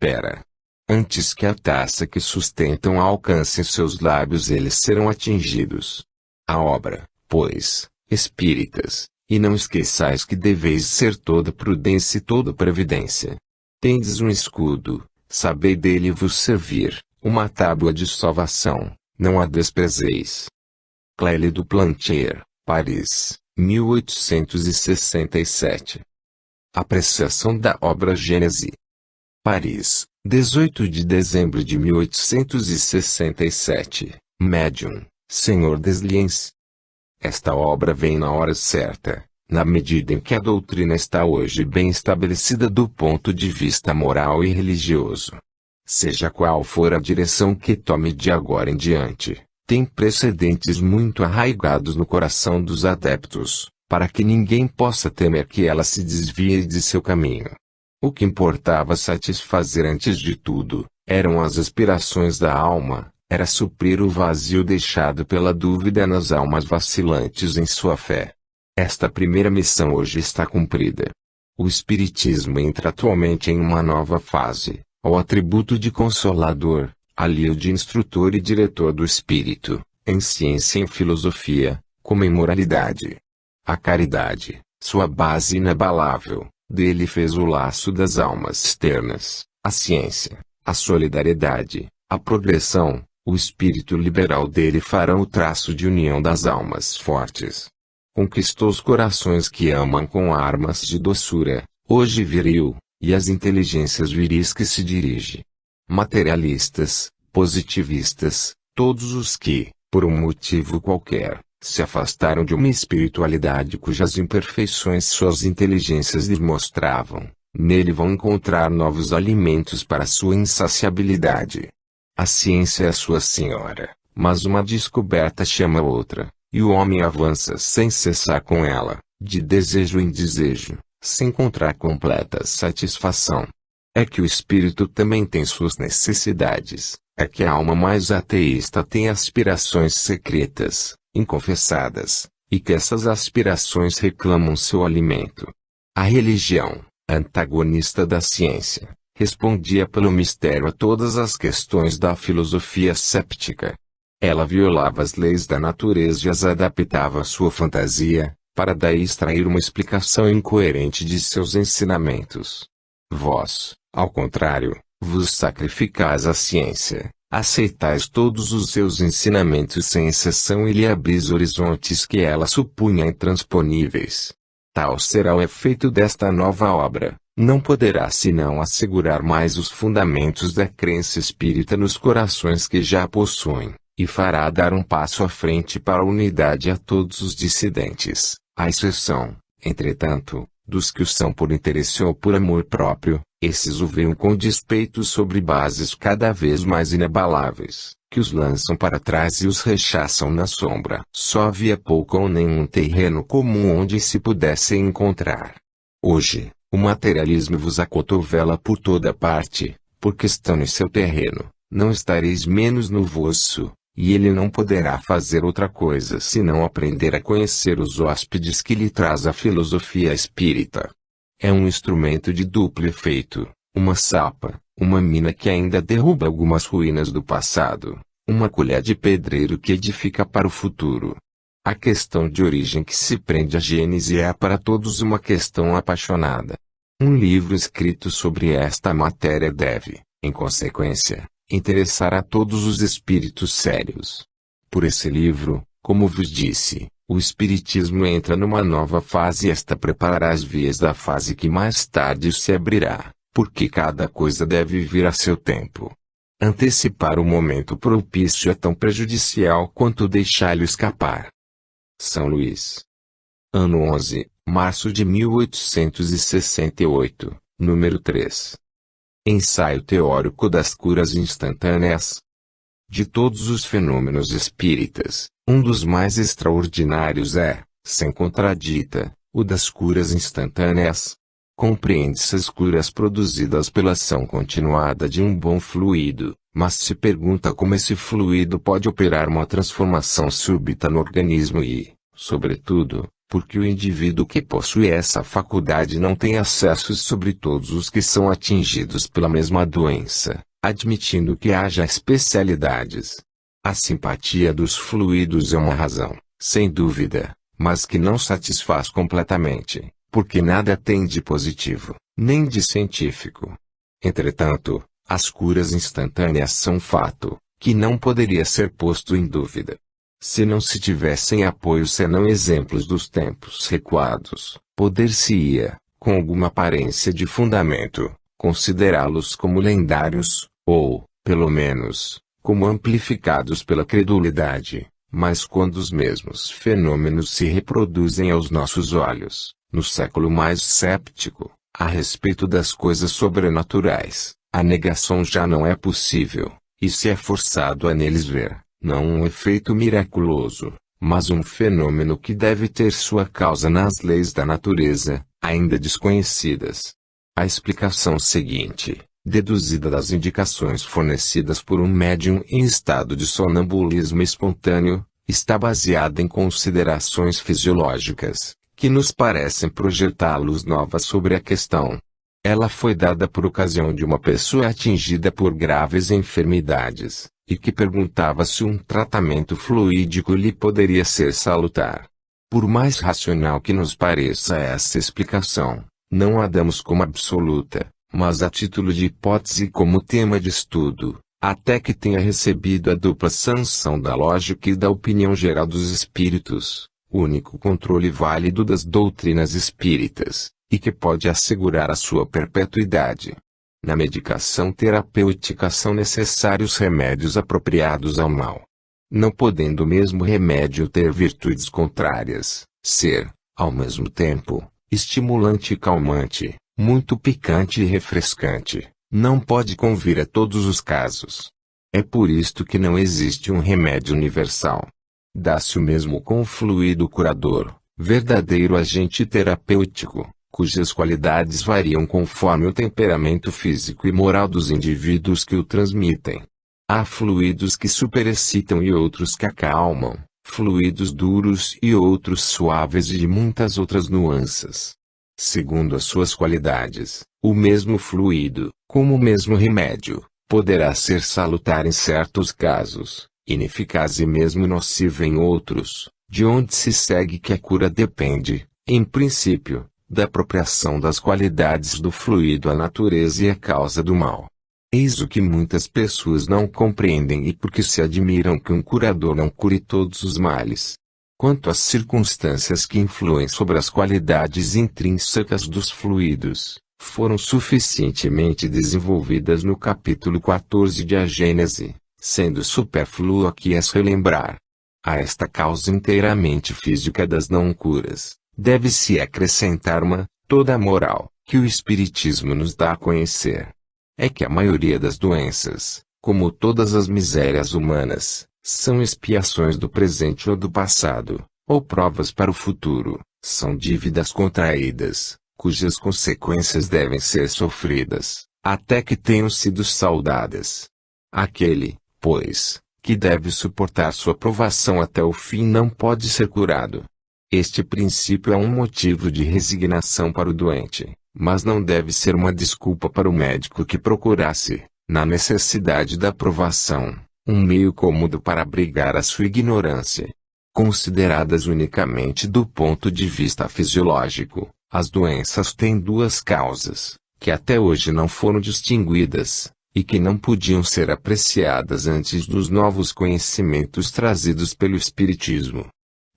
espera. Antes que a taça que sustentam alcance seus lábios, eles serão atingidos. A obra, pois, espíritas, e não esqueçais que deveis ser toda prudência e toda previdência. Tendes um escudo, sabei dele vos servir, uma tábua de salvação, não a desprezeis. Clélie du Plantier, Paris, 1867. Apreciação da obra Gênese. Paris, 18 de dezembro de 1867. Médium, Senhor Desliens. Esta obra vem na hora certa, na medida em que a doutrina está hoje bem estabelecida do ponto de vista moral e religioso. Seja qual for a direção que tome de agora em diante, tem precedentes muito arraigados no coração dos adeptos, para que ninguém possa temer que ela se desvie de seu caminho. O que importava satisfazer antes de tudo, eram as aspirações da alma, era suprir o vazio deixado pela dúvida nas almas vacilantes em sua fé. Esta primeira missão hoje está cumprida. O Espiritismo entra atualmente em uma nova fase, ao atributo de consolador, alio de instrutor e diretor do espírito, em ciência e em filosofia, como em moralidade. A caridade, sua base inabalável, dele fez o laço das almas externas, a ciência, a solidariedade, a progressão, o espírito liberal dele farão o traço de união das almas fortes. Conquistou os corações que amam com armas de doçura, hoje viril, e as inteligências viris que se dirige. Materialistas, positivistas, todos os que, por um motivo qualquer, se afastaram de uma espiritualidade cujas imperfeições suas inteligências lhes mostravam, nele vão encontrar novos alimentos para sua insaciabilidade. A ciência é a sua senhora, mas uma descoberta chama outra, e o homem avança sem cessar com ela, de desejo em desejo, sem encontrar completa satisfação. É que o espírito também tem suas necessidades, é que a alma mais ateísta tem aspirações secretas, inconfessadas, e que essas aspirações reclamam seu alimento. A religião, antagonista da ciência, respondia pelo mistério a todas as questões da filosofia céptica. Ela violava as leis da natureza e as adaptava à sua fantasia, para daí extrair uma explicação incoerente de seus ensinamentos. Vós, ao contrário, vos sacrificais à ciência, aceitais todos os seus ensinamentos sem exceção e lhe abris horizontes que ela supunha intransponíveis. Tal será o efeito desta nova obra, não poderá senão assegurar mais os fundamentos da crença espírita nos corações que já possuem, e fará dar um passo à frente para a unidade a todos os dissidentes, à exceção, entretanto, dos que o são por interesse ou por amor próprio. Esses o veem com despeito sobre bases cada vez mais inabaláveis, que os lançam para trás e os rechaçam na sombra. Só havia pouco ou nenhum terreno comum onde se pudessem encontrar. Hoje, o materialismo vos acotovela por toda parte, porque estão no seu terreno, não estareis menos no vosso, e ele não poderá fazer outra coisa senão aprender a conhecer os hóspedes que lhe traz a filosofia espírita. É um instrumento de duplo efeito, uma sapa, uma mina que ainda derruba algumas ruínas do passado, uma colher de pedreiro que edifica para o futuro. A questão de origem que se prende à Gênese é para todos uma questão apaixonada. Um livro escrito sobre esta matéria deve, em consequência, interessar a todos os espíritos sérios. Por esse livro, como vos disse, o Espiritismo entra numa nova fase e esta preparará as vias da fase que mais tarde se abrirá, porque cada coisa deve vir a seu tempo. Antecipar o momento propício é tão prejudicial quanto deixá-lo escapar. São Luís. Ano 11, março de 1868, número 3. Ensaio teórico das curas instantâneas. De todos os fenômenos espíritas, um dos mais extraordinários é, sem contradita, o das curas instantâneas. Compreende-se as curas produzidas pela ação continuada de um bom fluido, mas se pergunta como esse fluido pode operar uma transformação súbita no organismo e, sobretudo, porque o indivíduo que possui essa faculdade não tem acesso sobre todos os que são atingidos pela mesma doença, admitindo que haja especialidades. A simpatia dos fluidos é uma razão, sem dúvida, mas que não satisfaz completamente, porque nada tem de positivo, nem de científico. Entretanto, as curas instantâneas são um fato, que não poderia ser posto em dúvida. Se não se tivessem apoio senão exemplos dos tempos recuados, poder-se-ia, com alguma aparência de fundamento, considerá-los como lendários, ou, pelo menos, como amplificados pela credulidade. Mas quando os mesmos fenômenos se reproduzem aos nossos olhos, no século mais séptico, a respeito das coisas sobrenaturais, a negação já não é possível, e se é forçado a neles ver, não um efeito miraculoso, mas um fenômeno que deve ter sua causa nas leis da natureza, ainda desconhecidas. A explicação seguinte, deduzida das indicações fornecidas por um médium em estado de sonambulismo espontâneo, está baseada em considerações fisiológicas, que nos parecem projetar luz nova sobre a questão. Ela foi dada por ocasião de uma pessoa atingida por graves enfermidades, e que perguntava se um tratamento fluídico lhe poderia ser salutar. Por mais racional que nos pareça essa explicação, não a damos como absoluta, mas a título de hipótese e como tema de estudo, até que tenha recebido a dupla sanção da lógica e da opinião geral dos espíritos, único controle válido das doutrinas espíritas, e que pode assegurar a sua perpetuidade. Na medicação terapêutica são necessários remédios apropriados ao mal. Não podendo o mesmo remédio ter virtudes contrárias, ser, ao mesmo tempo, estimulante e calmante, muito picante e refrescante, não pode convir a todos os casos. É por isto que não existe um remédio universal. Dá-se o mesmo com o fluido curador, verdadeiro agente terapêutico, cujas qualidades variam conforme o temperamento físico e moral dos indivíduos que o transmitem. Há fluidos que superexcitam e outros que acalmam, fluidos duros e outros suaves e de muitas outras nuances. Segundo as suas qualidades, o mesmo fluido, como o mesmo remédio, poderá ser salutar em certos casos, ineficaz e mesmo nocivo em outros, de onde se segue que a cura depende, em princípio, da apropriação das qualidades do fluido à natureza e à causa do mal. Eis o que muitas pessoas não compreendem e porque se admiram que um curador não cure todos os males. Quanto às circunstâncias que influem sobre as qualidades intrínsecas dos fluidos, foram suficientemente desenvolvidas no capítulo 14 de A Gênese, sendo supérfluo aqui as relembrar. A esta causa inteiramente física das não-curas, deve-se acrescentar toda a moral, que o Espiritismo nos dá a conhecer. É que a maioria das doenças, como todas as misérias humanas, são expiações do presente ou do passado, ou provas para o futuro, são dívidas contraídas, cujas consequências devem ser sofridas, até que tenham sido saldadas. Aquele, pois, que deve suportar sua provação até o fim não pode ser curado. Este princípio é um motivo de resignação para o doente, mas não deve ser uma desculpa para o médico que procurasse, na necessidade da provação, um meio cômodo para abrigar a sua ignorância. Consideradas unicamente do ponto de vista fisiológico, as doenças têm duas causas, que até hoje não foram distinguidas, e que não podiam ser apreciadas antes dos novos conhecimentos trazidos pelo Espiritismo.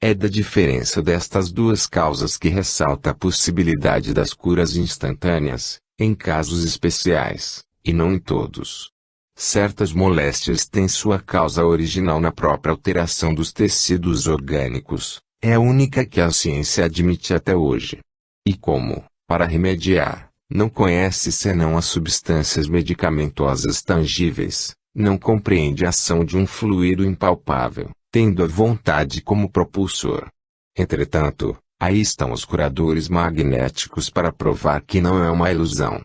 É da diferença destas duas causas que ressalta a possibilidade das curas instantâneas, em casos especiais, e não em todos. Certas moléstias têm sua causa original na própria alteração dos tecidos orgânicos, é a única que a ciência admite até hoje. E como, para remediar, não conhece senão as substâncias medicamentosas tangíveis, não compreende a ação de um fluido impalpável, tendo a vontade como propulsor. Entretanto, aí estão os curadores magnéticos para provar que não é uma ilusão.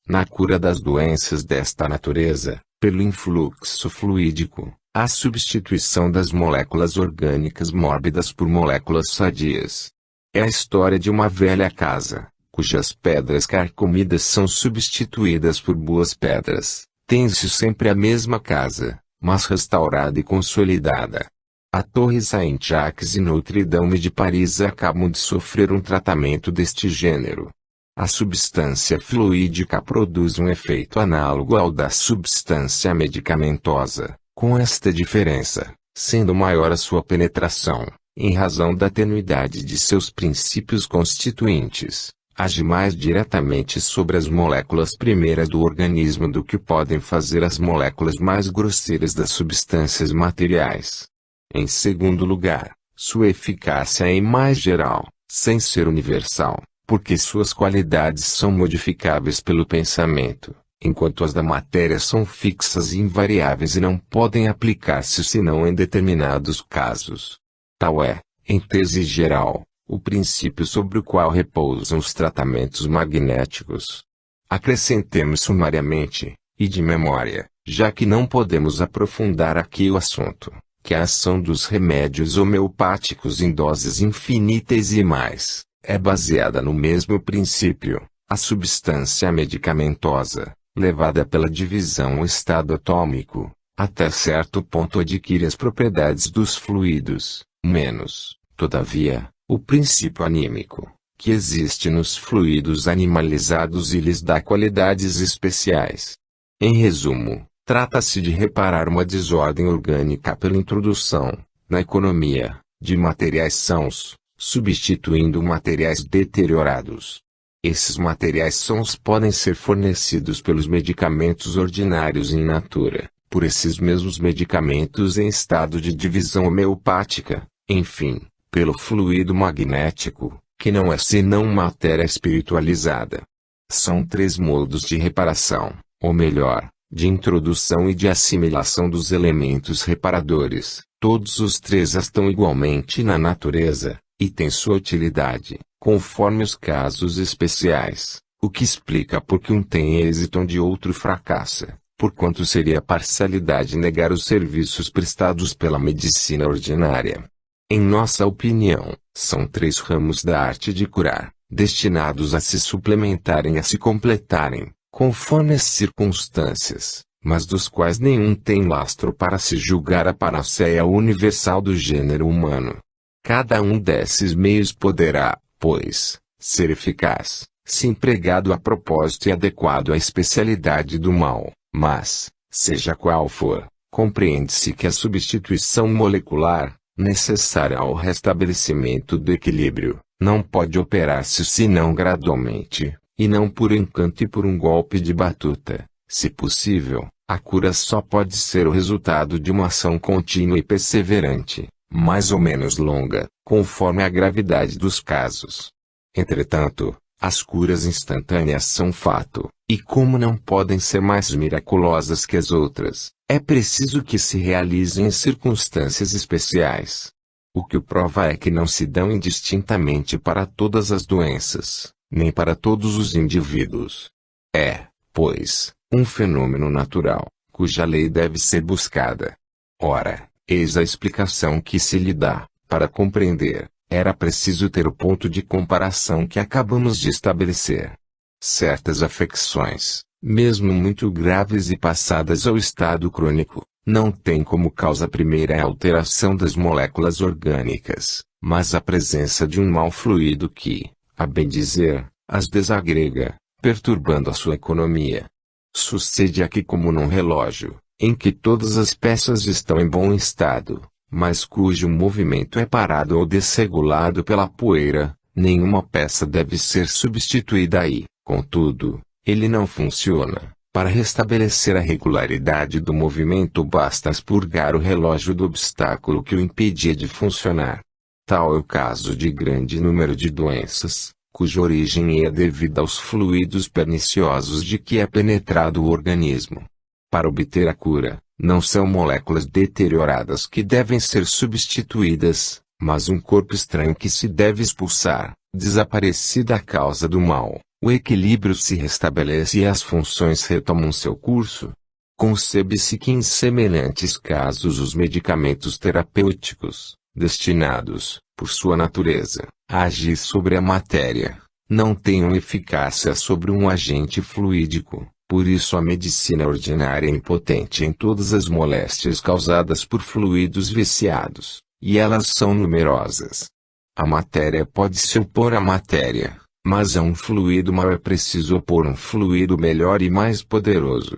Na cura das doenças desta natureza, pelo influxo fluídico, a substituição das moléculas orgânicas mórbidas por moléculas sadias. É a história de uma velha casa, cujas pedras carcomidas são substituídas por boas pedras. Tem-se sempre a mesma casa, mas restaurada e consolidada. A Torre Saint-Jacques e Notre-Dame de Paris acabam de sofrer um tratamento deste gênero. A substância fluídica produz um efeito análogo ao da substância medicamentosa, com esta diferença, sendo maior a sua penetração, em razão da tenuidade de seus princípios constituintes, age mais diretamente sobre as moléculas primeiras do organismo do que podem fazer as moléculas mais grosseiras das substâncias materiais. Em segundo lugar, sua eficácia é mais geral, sem ser universal, porque suas qualidades são modificáveis pelo pensamento, enquanto as da matéria são fixas e invariáveis e não podem aplicar-se senão em determinados casos. Tal é, em tese geral, o princípio sobre o qual repousam os tratamentos magnéticos. Acrescentemos sumariamente, e de memória, já que não podemos aprofundar aqui o assunto, que a ação dos remédios homeopáticos em doses infinitesimais é baseada no mesmo princípio. A substância medicamentosa, levada pela divisão ao estado atômico, até certo ponto adquire as propriedades dos fluidos, menos, todavia, o princípio anímico, que existe nos fluidos animalizados e lhes dá qualidades especiais. Em resumo, trata-se de reparar uma desordem orgânica pela introdução, na economia, de materiais sãos, substituindo materiais deteriorados. Esses materiais sãos podem ser fornecidos pelos medicamentos ordinários in natura, por esses mesmos medicamentos em estado de divisão homeopática, enfim, pelo fluido magnético, que não é senão matéria espiritualizada. São três modos de reparação, ou melhor, de introdução e de assimilação dos elementos reparadores. Todos os três estão igualmente na natureza, e têm sua utilidade, conforme os casos especiais, o que explica por que um tem êxito onde outro fracassa, porquanto seria parcialidade negar os serviços prestados pela medicina ordinária. Em nossa opinião, são três ramos da arte de curar, destinados a se suplementarem e a se completarem, conforme as circunstâncias, mas dos quais nenhum tem lastro para se julgar a panaceia universal do gênero humano. Cada um desses meios poderá, pois, ser eficaz, se empregado a propósito e adequado à especialidade do mal, mas, seja qual for, compreende-se que a substituição molecular, necessária ao restabelecimento do equilíbrio, não pode operar-se senão gradualmente, e não por encanto e por um golpe de batuta. Se possível, a cura só pode ser o resultado de uma ação contínua e perseverante, mais ou menos longa, conforme a gravidade dos casos. Entretanto, as curas instantâneas são fato, e como não podem ser mais miraculosas que as outras, é preciso que se realizem em circunstâncias especiais. O que o prova é que não se dão indistintamente para todas as doenças, nem para todos os indivíduos. É, pois, um fenômeno natural, cuja lei deve ser buscada. Ora, eis a explicação que se lhe dá. Para compreender, era preciso ter o ponto de comparação que acabamos de estabelecer. Certas afecções, mesmo muito graves e passadas ao estado crônico, não têm como causa primeira a alteração das moléculas orgânicas, mas a presença de um mau fluido que, a bem dizer, as desagrega, perturbando a sua economia. Sucede aqui como num relógio, em que todas as peças estão em bom estado, mas cujo movimento é parado ou desregulado pela poeira, nenhuma peça deve ser substituída aí. Contudo, ele não funciona. Para restabelecer a regularidade do movimento basta expurgar o relógio do obstáculo que o impedia de funcionar. Tal é o caso de grande número de doenças, cuja origem é devida aos fluidos perniciosos de que é penetrado o organismo. Para obter a cura, não são moléculas deterioradas que devem ser substituídas, mas um corpo estranho que se deve expulsar. Desaparecida a causa do mal, o equilíbrio se restabelece e as funções retomam seu curso. Concebe-se que em semelhantes casos os medicamentos terapêuticos, destinados, por sua natureza, agir sobre a matéria, não tenham eficácia sobre um agente fluídico. Por isso a medicina ordinária é impotente em todas as moléstias causadas por fluidos viciados, e elas são numerosas. A matéria pode se opor à matéria, mas a um fluido mau é preciso opor um fluido melhor e mais poderoso.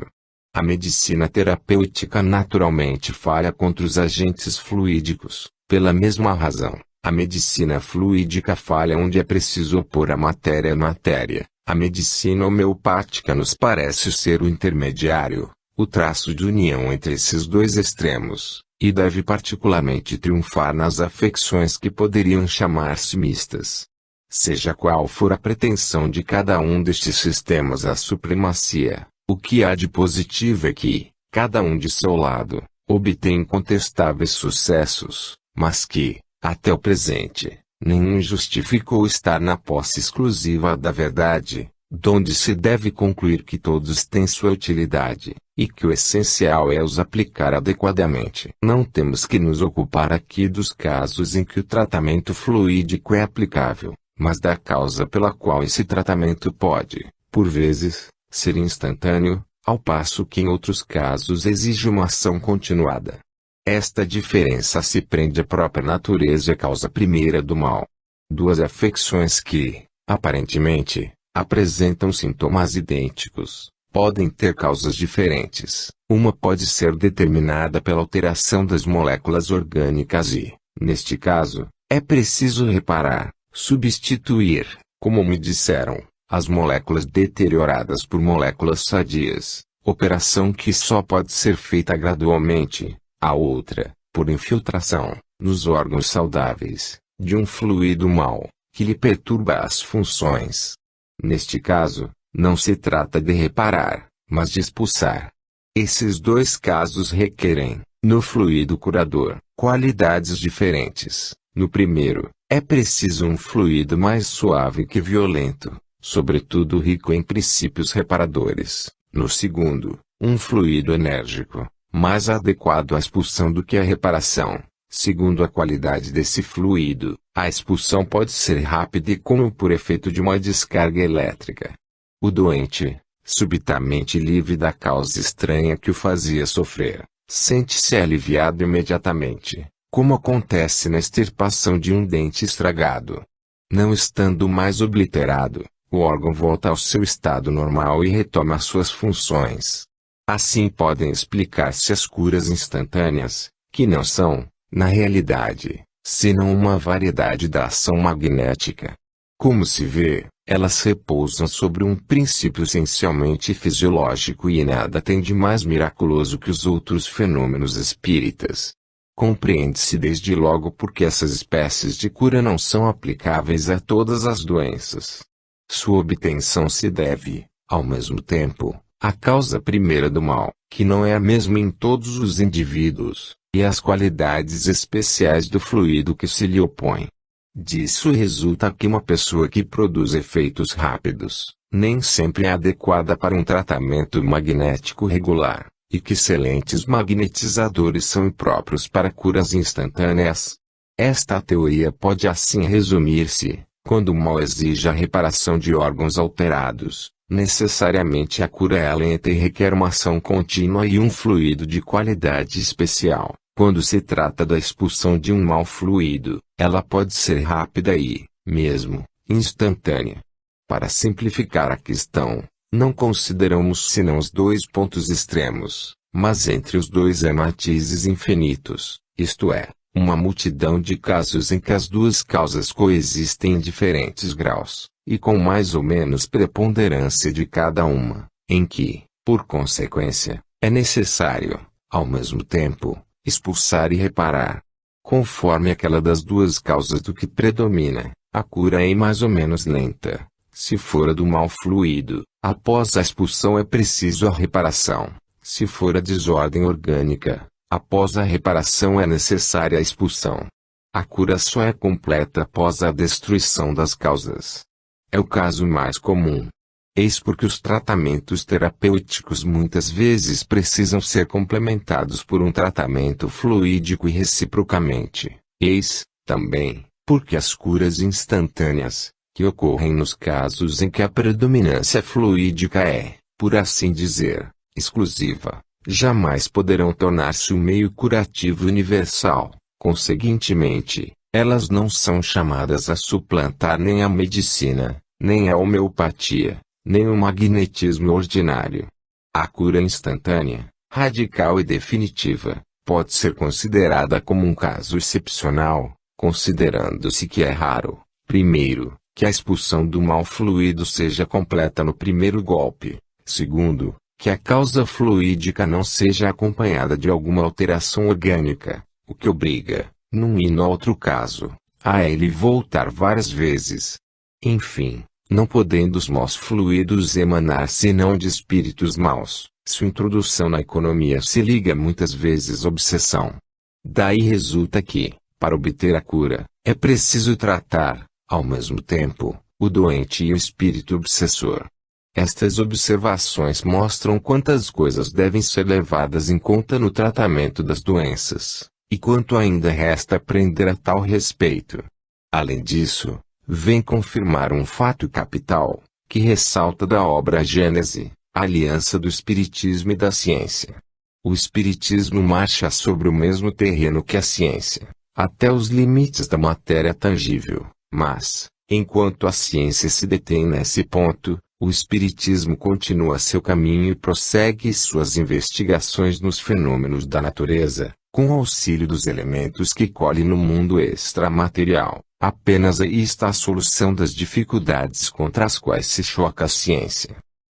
A medicina terapêutica naturalmente falha contra os agentes fluídicos. Pela mesma razão, a medicina fluídica falha onde é preciso opor a matéria à matéria. A medicina homeopática nos parece ser o intermediário, o traço de união entre esses dois extremos, e deve particularmente triunfar nas afecções que poderiam chamar-se mistas. Seja qual for a pretensão de cada um destes sistemas à supremacia, o que há de positivo é que, cada um de seu lado, obtém incontestáveis sucessos, mas que, até o presente, nenhum justificou estar na posse exclusiva da verdade, donde se deve concluir que todos têm sua utilidade, e que o essencial é os aplicar adequadamente. Não temos que nos ocupar aqui dos casos em que o tratamento fluídico é aplicável, mas da causa pela qual esse tratamento pode, por vezes, ser instantâneo, ao passo que em outros casos exige uma ação continuada. Esta diferença se prende à própria natureza e à causa primeira do mal. Duas afecções que, aparentemente, apresentam sintomas idênticos, podem ter causas diferentes. Uma pode ser determinada pela alteração das moléculas orgânicas e, neste caso, é preciso reparar, substituir, como me disseram, as moléculas deterioradas por moléculas sadias, operação que só pode ser feita gradualmente. A outra, por infiltração, nos órgãos saudáveis, de um fluido mau, que lhe perturba as funções. Neste caso, não se trata de reparar, mas de expulsar. Esses dois casos requerem, no fluido curador, qualidades diferentes. No primeiro, é preciso um fluido mais suave que violento, sobretudo rico em princípios reparadores. No segundo, um fluido enérgico, mais adequado à expulsão do que à reparação. Segundo a qualidade desse fluido, a expulsão pode ser rápida e como por efeito de uma descarga elétrica. O doente, subitamente livre da causa estranha que o fazia sofrer, sente-se aliviado imediatamente, como acontece na extirpação de um dente estragado. Não estando mais obliterado, o órgão volta ao seu estado normal e retoma suas funções. Assim podem explicar-se as curas instantâneas, que não são, na realidade, senão uma variedade da ação magnética. Como se vê, elas repousam sobre um princípio essencialmente fisiológico e nada tem de mais miraculoso que os outros fenômenos espíritas. Compreende-se desde logo porque essas espécies de cura não são aplicáveis a todas as doenças. Sua obtenção se deve, ao mesmo tempo, à causa primeira do mal, que não é a mesma em todos os indivíduos, e às qualidades especiais do fluido que se lhe opõe. Disso resulta que uma pessoa que produz efeitos rápidos, nem sempre é adequada para um tratamento magnético regular, e que excelentes magnetizadores são impróprios para curas instantâneas. Esta teoria pode assim resumir-se: quando o mal exige a reparação de órgãos alterados, necessariamente a cura é lenta e requer uma ação contínua e um fluido de qualidade especial. Quando se trata da expulsão de um mau fluido, ela pode ser rápida e, mesmo, instantânea. Para simplificar a questão, não consideramos senão os dois pontos extremos, mas entre os dois há matizes infinitos, isto é, uma multidão de casos em que as duas causas coexistem em diferentes graus, e com mais ou menos preponderância de cada uma, em que, por consequência, é necessário, ao mesmo tempo, expulsar e reparar. Conforme aquela das duas causas do que predomina, a cura é mais ou menos lenta. Se for a do mau fluido, após a expulsão é preciso a reparação. Se for a desordem orgânica, após a reparação é necessária a expulsão. A cura só é completa após a destruição das causas. É o caso mais comum. Eis porque os tratamentos terapêuticos muitas vezes precisam ser complementados por um tratamento fluídico e reciprocamente. Eis, também, Porque as curas instantâneas, que ocorrem nos casos em que a predominância fluídica é, por assim dizer, exclusiva, jamais poderão tornar-se um meio curativo universal. Conseguintemente, elas não são chamadas a suplantar nem a medicina, nem a homeopatia, nem o magnetismo ordinário. A cura instantânea, radical e definitiva, pode ser considerada como um caso excepcional, considerando-se que é raro, primeiro, que a expulsão do mal fluido seja completa no primeiro golpe, segundo, que a causa fluídica não seja acompanhada de alguma alteração orgânica, o que obriga, num e no outro caso, a ele voltar várias vezes. Enfim, não podendo os maus fluidos emanar senão de espíritos maus, sua introdução na economia se liga muitas vezes à obsessão. Daí resulta que, para obter a cura, é preciso tratar, ao mesmo tempo, o doente e o espírito obsessor. Estas observações mostram quantas coisas devem ser levadas em conta no tratamento das doenças, e quanto ainda resta aprender a tal respeito. Além disso, vem confirmar um fato capital, que ressalta da obra Gênese, a aliança do Espiritismo e da ciência. O Espiritismo marcha sobre o mesmo terreno que a ciência, até os limites da matéria tangível, mas, enquanto a ciência se detém nesse ponto, o Espiritismo continua seu caminho e prossegue suas investigações nos fenômenos da natureza, com auxílio dos elementos que colhe no mundo extramaterial. Apenas aí está a solução das dificuldades contra as quais se choca a ciência.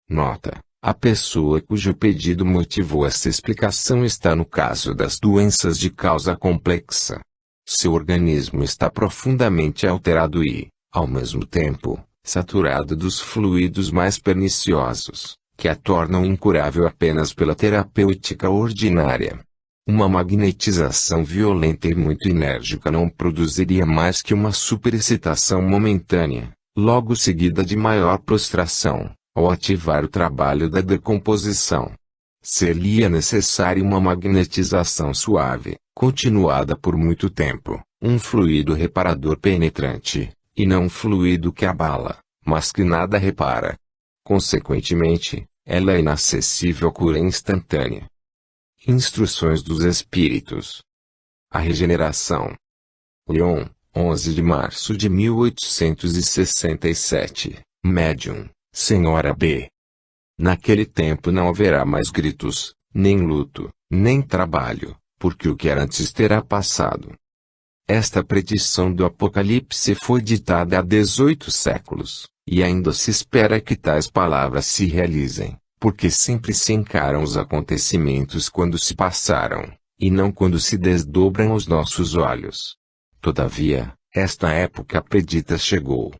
Nota: a pessoa cujo pedido motivou essa explicação está no caso das doenças de causa complexa. Seu organismo está profundamente alterado e, ao mesmo tempo, saturado dos fluidos mais perniciosos, que a tornam incurável apenas pela terapêutica ordinária. Uma magnetização violenta e muito enérgica não produziria mais que uma superexcitação momentânea, logo seguida de maior prostração, ao ativar o trabalho da decomposição. Seria necessária uma magnetização suave, continuada por muito tempo, um fluido reparador penetrante, e não um fluido que abala, mas que nada repara. Consequentemente, ela é inacessível à cura instantânea. Instruções dos Espíritos. A regeneração. Lyon, 11 de março de 1867. Médium, Senhora B. Naquele tempo não haverá mais gritos, nem luto, nem trabalho, porque o que era antes terá passado. Esta predição do Apocalipse foi ditada há 18 séculos, e ainda se espera que tais palavras se realizem, porque sempre se encaram os acontecimentos quando se passaram, e não quando se desdobram aos nossos olhos. Todavia, esta época predita chegou.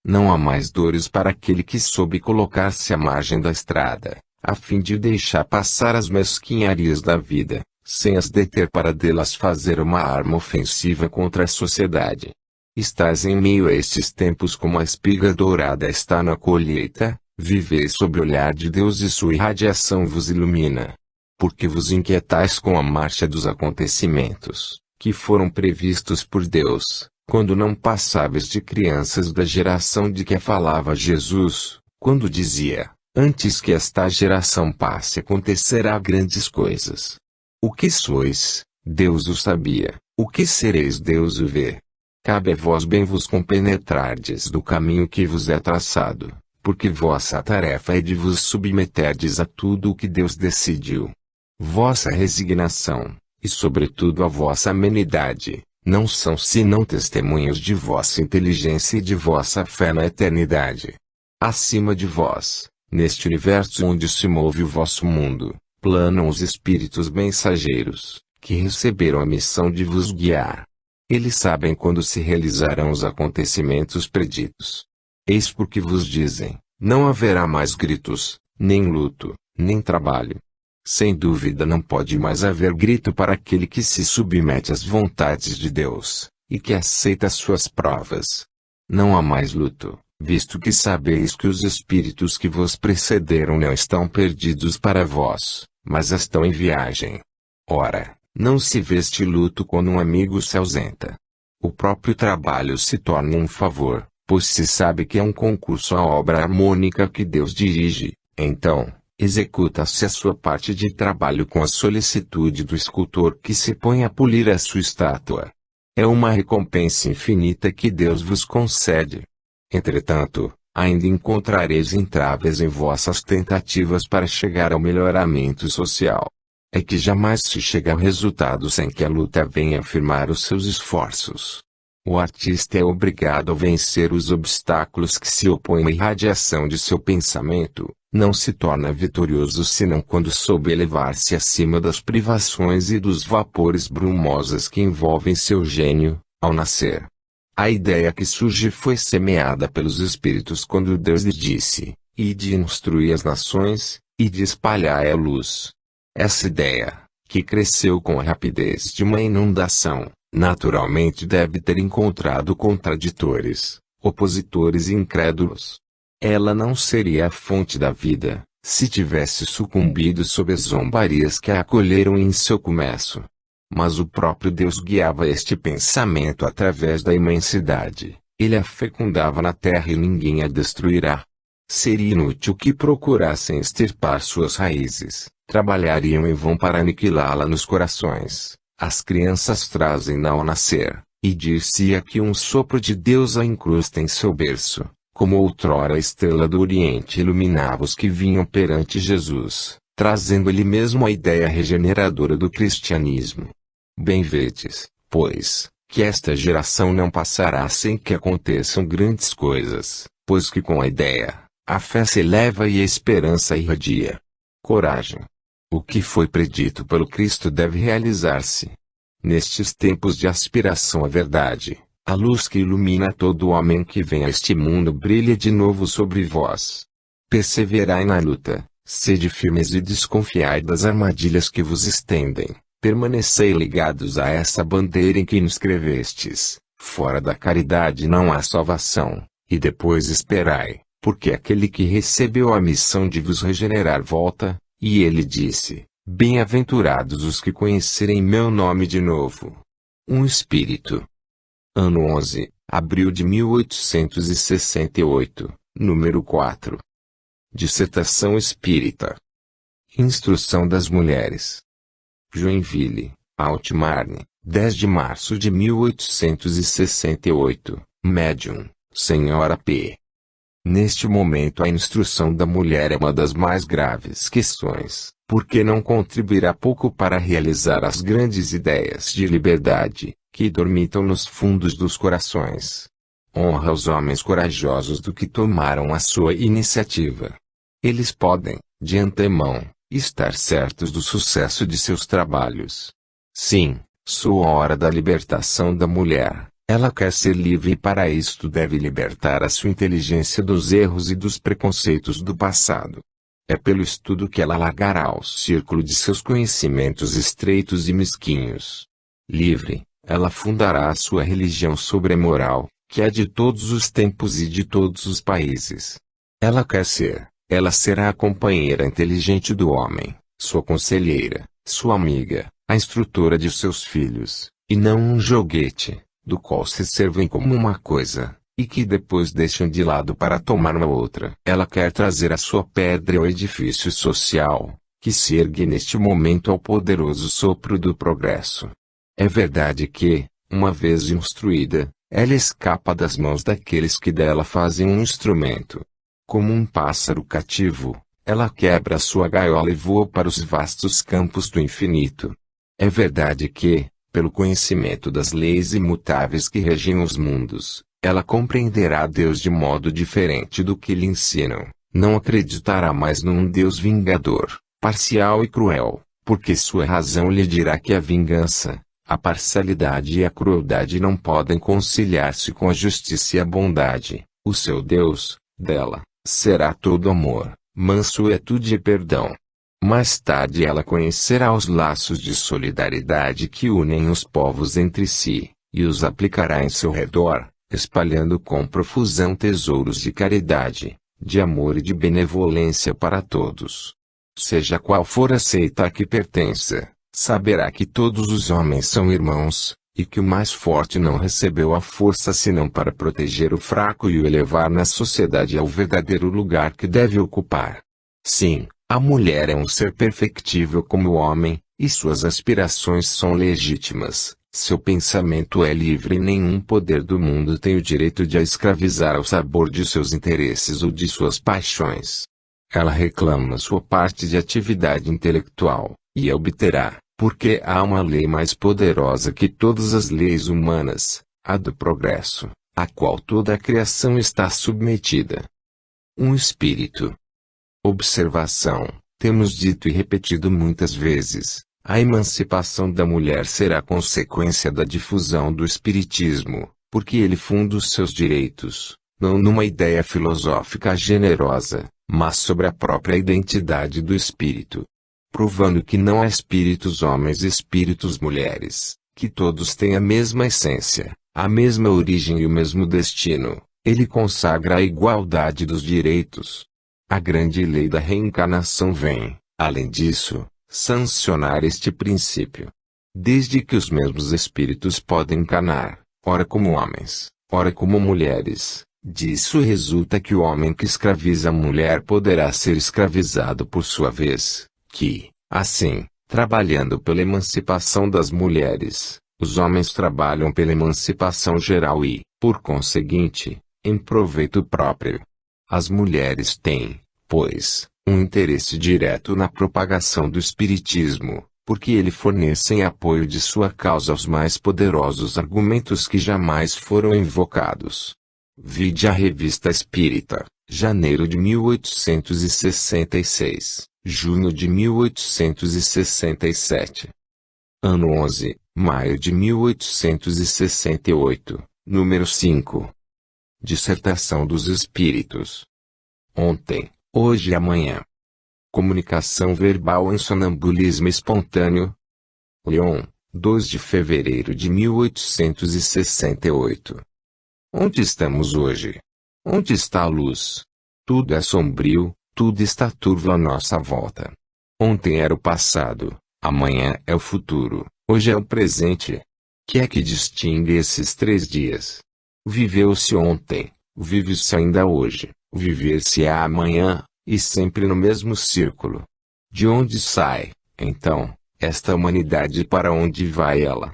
Não há mais dores para aquele que soube colocar-se à margem da estrada, a fim de deixar passar as mesquinharias da vida, sem as deter para delas fazer uma arma ofensiva contra a sociedade. Estás em meio a estes tempos como a espiga dourada está na colheita, vivei sob o olhar de Deus e sua irradiação vos ilumina. Porque vos inquietais com a marcha dos acontecimentos, que foram previstos por Deus, quando não passáveis de crianças da geração de que falava Jesus, quando dizia, antes que esta geração passe acontecerá grandes coisas. O que sois, Deus o sabia, o que sereis Deus o vê. Cabe a vós bem vos compenetrardes do caminho que vos é traçado, porque vossa tarefa é de vos submeterdes a tudo o que Deus decidiu. Vossa resignação, e sobretudo a vossa amenidade, não são senão testemunhos de vossa inteligência e de vossa fé na eternidade. Acima de vós, neste universo onde se move o vosso mundo, planam os espíritos mensageiros, que receberam a missão de vos guiar. Eles sabem quando se realizarão os acontecimentos preditos. Eis porque vos dizem, não haverá mais gritos, nem luto, nem trabalho. Sem dúvida não pode mais haver grito para aquele que se submete às vontades de Deus, e que aceita suas provas. Não há mais luto, visto que sabeis que os espíritos que vos precederam não estão perdidos para vós, mas estão em viagem. Ora, não se veste luto quando um amigo se ausenta. o próprio trabalho se torna um favor, pois se sabe que é um concurso à obra harmônica que Deus dirige. Então, executa-se a sua parte de trabalho com a solicitude do escultor que se põe a polir a sua estátua. É uma recompensa infinita que Deus vos concede. Entretanto, ainda encontrareis entraves em vossas tentativas para chegar ao melhoramento social. É que jamais se chega ao resultado sem que a luta venha afirmar os seus esforços. O artista é obrigado a vencer os obstáculos que se opõem à irradiação de seu pensamento. Não se torna vitorioso senão quando soube elevar-se acima das privações e dos vapores brumosos que envolvem seu gênio, ao nascer. A ideia que surge foi semeada pelos Espíritos quando Deus lhe disse: "Ide instruir as nações, ide espalhai a luz." Essa ideia, que cresceu com a rapidez de uma inundação, naturalmente deve ter encontrado contraditores, opositores e incrédulos. Ela não seria a fonte da vida, se tivesse sucumbido sob as zombarias que a acolheram em seu começo. Mas o próprio Deus guiava este pensamento através da imensidade. Ele a fecundava na terra e ninguém a destruirá. Seria inútil que procurassem extirpar suas raízes, trabalhariam em vão para aniquilá-la nos corações. As crianças trazem-na ao nascer, e dir-se-ia que um sopro de Deus a incrusta em seu berço. Como outrora a estrela do Oriente iluminava os que vinham perante Jesus, trazendo ele mesmo a ideia regeneradora do cristianismo. Bem vedes, pois, que esta geração não passará sem que aconteçam grandes coisas, pois que com a ideia, a fé se eleva e a esperança irradia. Coragem! O que foi predito pelo Cristo deve realizar-se. Nestes tempos de aspiração à verdade, a luz que ilumina todo homem que vem a este mundo brilha de novo sobre vós. Perseverai na luta, sede firmes e desconfiai das armadilhas que vos estendem. Permanecei ligados a essa bandeira em que inscrevestes. Fora da caridade não há salvação. E depois esperai, porque aquele que recebeu a missão de vos regenerar volta. E ele disse: Bem-aventurados os que conhecerem meu nome de novo. Um Espírito. Ano 11, abril de 1868, número 4. Dissertação Espírita. Instrução das Mulheres. Joinville, Alt-Marne, 10 de março de 1868, Médium, Senhora P. Neste momento a instrução da mulher é uma das mais graves questões, porque não contribuirá pouco para realizar as grandes ideias de liberdade, que dormitam nos fundos dos corações. Honra os homens corajosos do que tomaram a sua iniciativa. Eles podem, de antemão, estar certos do sucesso de seus trabalhos. Sim, soa a hora da libertação da mulher. Ela quer ser livre e para isto deve libertar a sua inteligência dos erros e dos preconceitos do passado. É pelo estudo que ela largará o círculo de seus conhecimentos estreitos e mesquinhos. Livre, ela fundará a sua religião sobre a moral, que é de todos os tempos e de todos os países. Ela será a companheira inteligente do homem, sua conselheira, sua amiga, a instrutora de seus filhos, e não um joguete, do qual se servem como uma coisa, e que depois deixam de lado para tomar uma outra. Ela quer trazer a sua pedra ao edifício social, que se ergue neste momento ao poderoso sopro do progresso. É verdade que, uma vez instruída, ela escapa das mãos daqueles que dela fazem um instrumento. Como um pássaro cativo, ela quebra sua gaiola e voa para os vastos campos do infinito. É verdade que, pelo conhecimento das leis imutáveis que regem os mundos, ela compreenderá Deus de modo diferente do que lhe ensinam. Não acreditará mais num Deus vingador, parcial e cruel, porque sua razão lhe dirá que a vingança, a parcialidade e a crueldade não podem conciliar-se com a justiça e a bondade. O seu Deus, dela, será todo amor, mansuetude e perdão. Mais tarde ela conhecerá os laços de solidariedade que unem os povos entre si, e os aplicará em seu redor, espalhando com profusão tesouros de caridade, de amor e de benevolência para todos. Seja qual for a seita a que pertença, saberá que todos os homens são irmãos, e que o mais forte não recebeu a força senão para proteger o fraco e o elevar na sociedade ao verdadeiro lugar que deve ocupar. Sim, a mulher é um ser perfectível como o homem, e suas aspirações são legítimas, seu pensamento é livre e nenhum poder do mundo tem o direito de a escravizar ao sabor de seus interesses ou de suas paixões. Ela reclama sua parte de atividade intelectual, e a obterá, porque há uma lei mais poderosa que todas as leis humanas, a do progresso, à qual toda a criação está submetida. Um espírito. Observação: temos dito e repetido muitas vezes, a emancipação da mulher será consequência da difusão do espiritismo, porque ele funda os seus direitos, não numa ideia filosófica generosa, mas sobre a própria identidade do espírito. Provando que não há espíritos homens e espíritos mulheres, que todos têm a mesma essência, a mesma origem e o mesmo destino, ele consagra a igualdade dos direitos. A grande lei da reencarnação vem, além disso, sancionar este princípio. Desde que os mesmos espíritos podem encarnar, ora como homens, ora como mulheres, disso resulta que o homem que escraviza a mulher poderá ser escravizado por sua vez. Que, assim, trabalhando pela emancipação das mulheres, os homens trabalham pela emancipação geral e, por conseguinte, em proveito próprio. As mulheres têm, pois, um interesse direto na propagação do espiritismo, porque ele fornece em apoio de sua causa os mais poderosos argumentos que jamais foram invocados. Vide a Revista Espírita, janeiro de 1866. Junho de 1867. Ano 11, maio de 1868, número 5. Dissertação dos Espíritos. Ontem, hoje e amanhã. Comunicação verbal em sonambulismo espontâneo. Lyon, 2 de fevereiro de 1868. Onde estamos hoje? Onde está a luz? Tudo é sombrio. Tudo está turvo à nossa volta. Ontem era o passado, amanhã é o futuro, hoje é o presente. Que é que distingue esses 3 dias? Viveu-se ontem, vive-se ainda hoje, viver-se é amanhã, e sempre no mesmo círculo. De onde sai, então, esta humanidade e para onde vai ela?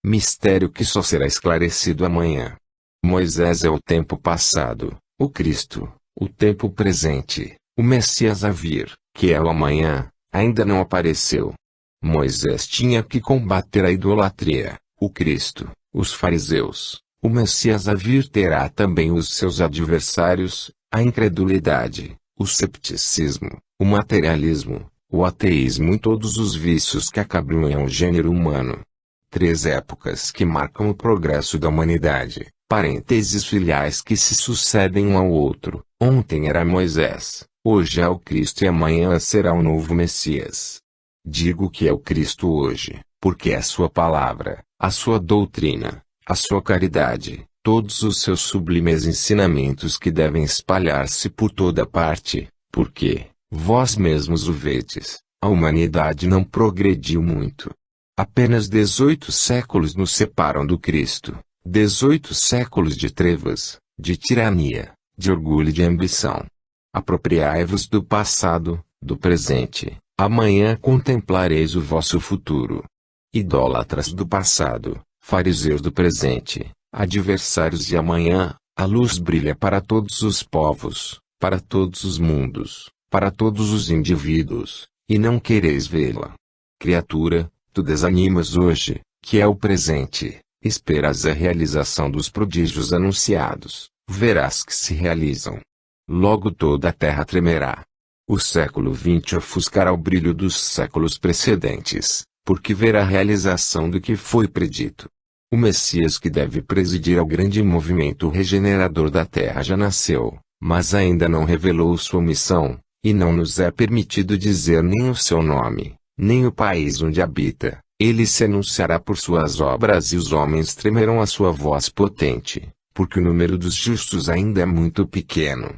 Mistério que só será esclarecido amanhã. Moisés é o tempo passado, o Cristo, o tempo presente. O Messias a vir, que é o amanhã, ainda não apareceu. Moisés tinha que combater a idolatria, o Cristo, os fariseus. O Messias a vir terá também os seus adversários, a incredulidade, o cepticismo, o materialismo, o ateísmo e todos os vícios que acabrunham o gênero humano. 3 épocas que marcam o progresso da humanidade, parênteses filiais que se sucedem um ao outro. Ontem era Moisés. Hoje é o Cristo e amanhã será o novo Messias. Digo que é o Cristo hoje, porque a sua palavra, a sua doutrina, a sua caridade, todos os seus sublimes ensinamentos que devem espalhar-se por toda parte, porque, vós mesmos o vedes, a humanidade não progrediu muito. Apenas 18 séculos nos separam do Cristo, 18 séculos de trevas, de tirania, de orgulho e de ambição. Apropriai-vos do passado, do presente, amanhã contemplareis o vosso futuro. Idólatras do passado, fariseus do presente, adversários de amanhã, a luz brilha para todos os povos, para todos os mundos, para todos os indivíduos, e não quereis vê-la. Criatura, tu desanimas hoje, que é o presente, esperas a realização dos prodígios anunciados, verás que se realizam. Logo toda a terra tremerá. O século XX ofuscará o brilho dos séculos precedentes, porque verá a realização do que foi predito. O Messias que deve presidir ao grande movimento regenerador da terra já nasceu, mas ainda não revelou sua missão, e não nos é permitido dizer nem o seu nome, nem o país onde habita. Ele se anunciará por suas obras e os homens tremerão a sua voz potente, porque o número dos justos ainda é muito pequeno.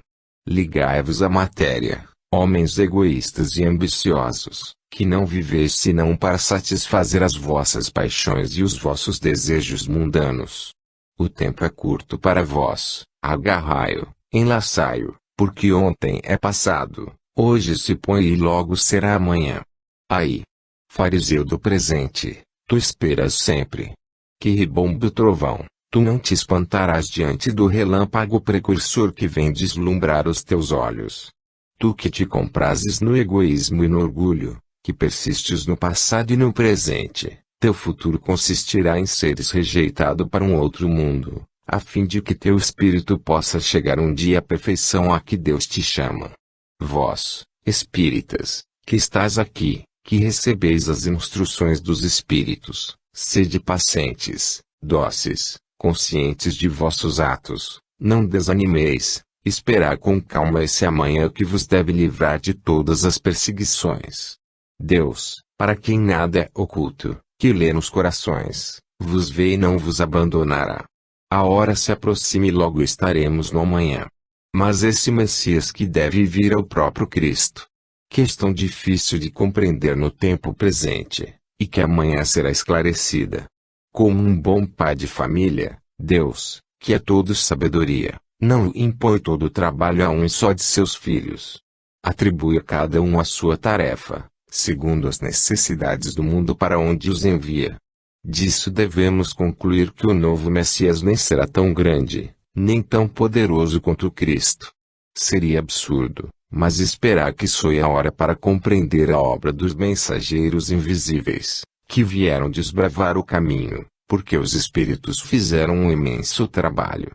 Ligai-vos à matéria, homens egoístas e ambiciosos, que não viveis senão para satisfazer as vossas paixões e os vossos desejos mundanos. O tempo é curto para vós, agarrai-o, enlaçai-o, porque ontem é passado, hoje se põe e logo será amanhã. Aí, fariseu do presente, tu esperas sempre que rebombe o trovão, tu não te espantarás diante do relâmpago precursor que vem deslumbrar os teus olhos. Tu que te comprases no egoísmo e no orgulho, que persistes no passado e no presente, teu futuro consistirá em seres rejeitado para um outro mundo, a fim de que teu espírito possa chegar um dia à perfeição a que Deus te chama. Vós, espíritas, que estáis aqui, que recebeis as instruções dos espíritos, sede pacientes, dóceis, conscientes de vossos atos, não desanimeis, esperai com calma esse amanhã que vos deve livrar de todas as perseguições. Deus, para quem nada é oculto, que lê nos corações, vos vê e não vos abandonará. A hora se aproxima e logo estaremos no amanhã. Mas esse Messias que deve vir é o próprio Cristo. Questão difícil de compreender no tempo presente, e que amanhã será esclarecida. Como um bom pai de família, Deus, que é todo sabedoria, não impõe todo o trabalho a um só de seus filhos. Atribui a cada um a sua tarefa, segundo as necessidades do mundo para onde os envia. Disso devemos concluir que o novo Messias nem será tão grande, nem tão poderoso quanto o Cristo. Seria absurdo, mas esperar que soe a hora para compreender a obra dos mensageiros invisíveis, que vieram desbravar o caminho, porque os espíritos fizeram um imenso trabalho.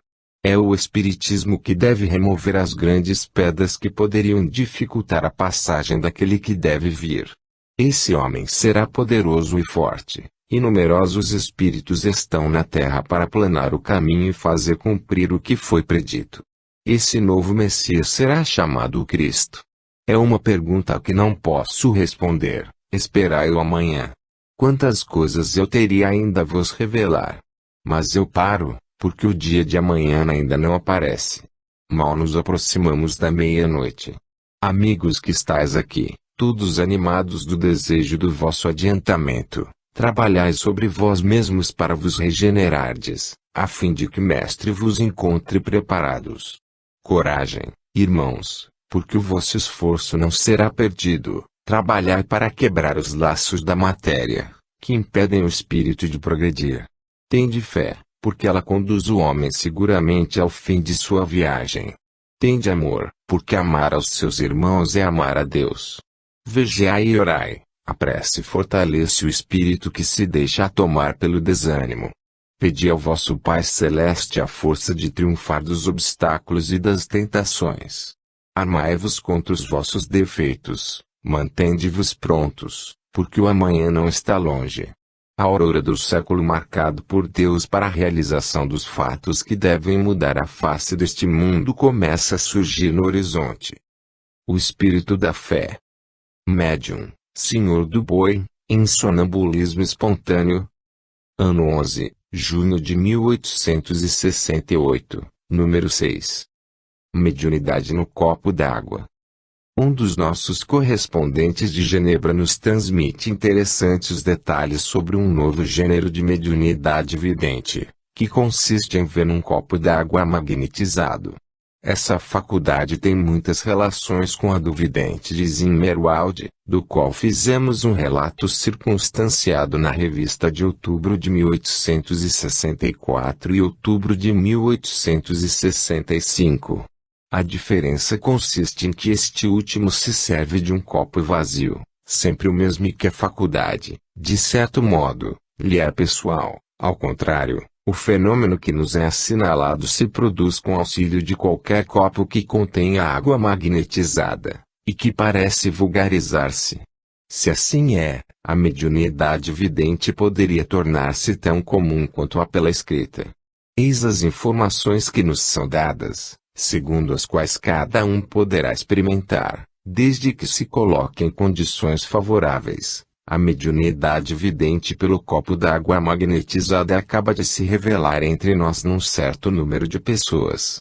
É o Espiritismo que deve remover as grandes pedras que poderiam dificultar a passagem daquele que deve vir. Esse homem será poderoso e forte, e numerosos espíritos estão na terra para aplanar o caminho e fazer cumprir o que foi predito. Esse novo Messias será chamado o Cristo. É uma pergunta a que não posso responder, esperai-o amanhã. Quantas coisas eu teria ainda a vos revelar. Mas eu paro, porque o dia de amanhã ainda não aparece. Mal nos aproximamos da meia-noite. Amigos que estáis aqui, todos animados do desejo do vosso adiantamento, trabalhai sobre vós mesmos para vos regenerardes, a fim de que o Mestre vos encontre preparados. Coragem, irmãos, porque o vosso esforço não será perdido. Trabalhai para quebrar os laços da matéria, que impedem o espírito de progredir. Tende fé, porque ela conduz o homem seguramente ao fim de sua viagem. Tende amor, porque amar aos seus irmãos é amar a Deus. Vigiai e orai, a prece fortalece o espírito que se deixa tomar pelo desânimo. Pedi ao vosso Pai Celeste a força de triunfar dos obstáculos e das tentações. Armai-vos contra os vossos defeitos. Mantende-vos prontos, porque o amanhã não está longe. A aurora do século marcado por Deus para a realização dos fatos que devem mudar a face deste mundo começa a surgir no horizonte. O espírito da fé. Médium, Senhor do Boi, em sonambulismo espontâneo. Ano 11, junho de 1868, número 6. Mediunidade no copo d'água. Um dos nossos correspondentes de Genebra nos transmite interessantes detalhes sobre um novo gênero de mediunidade vidente, que consiste em ver num copo d'água magnetizado. Essa faculdade tem muitas relações com a do vidente de Zimmerwald, do qual fizemos um relato circunstanciado na revista de outubro de 1864 e outubro de 1865. A diferença consiste em que este último se serve de um copo vazio, sempre o mesmo, e que a faculdade, de certo modo, lhe é pessoal. Ao contrário, o fenômeno que nos é assinalado se produz com auxílio de qualquer copo que contenha água magnetizada, e que parece vulgarizar-se. Se assim é, a mediunidade vidente poderia tornar-se tão comum quanto a pela escrita. Eis as informações que nos são dadas, segundo as quais cada um poderá experimentar, desde que se coloque em condições favoráveis. A mediunidade vidente pelo copo d'água magnetizada acaba de se revelar entre nós num certo número de pessoas.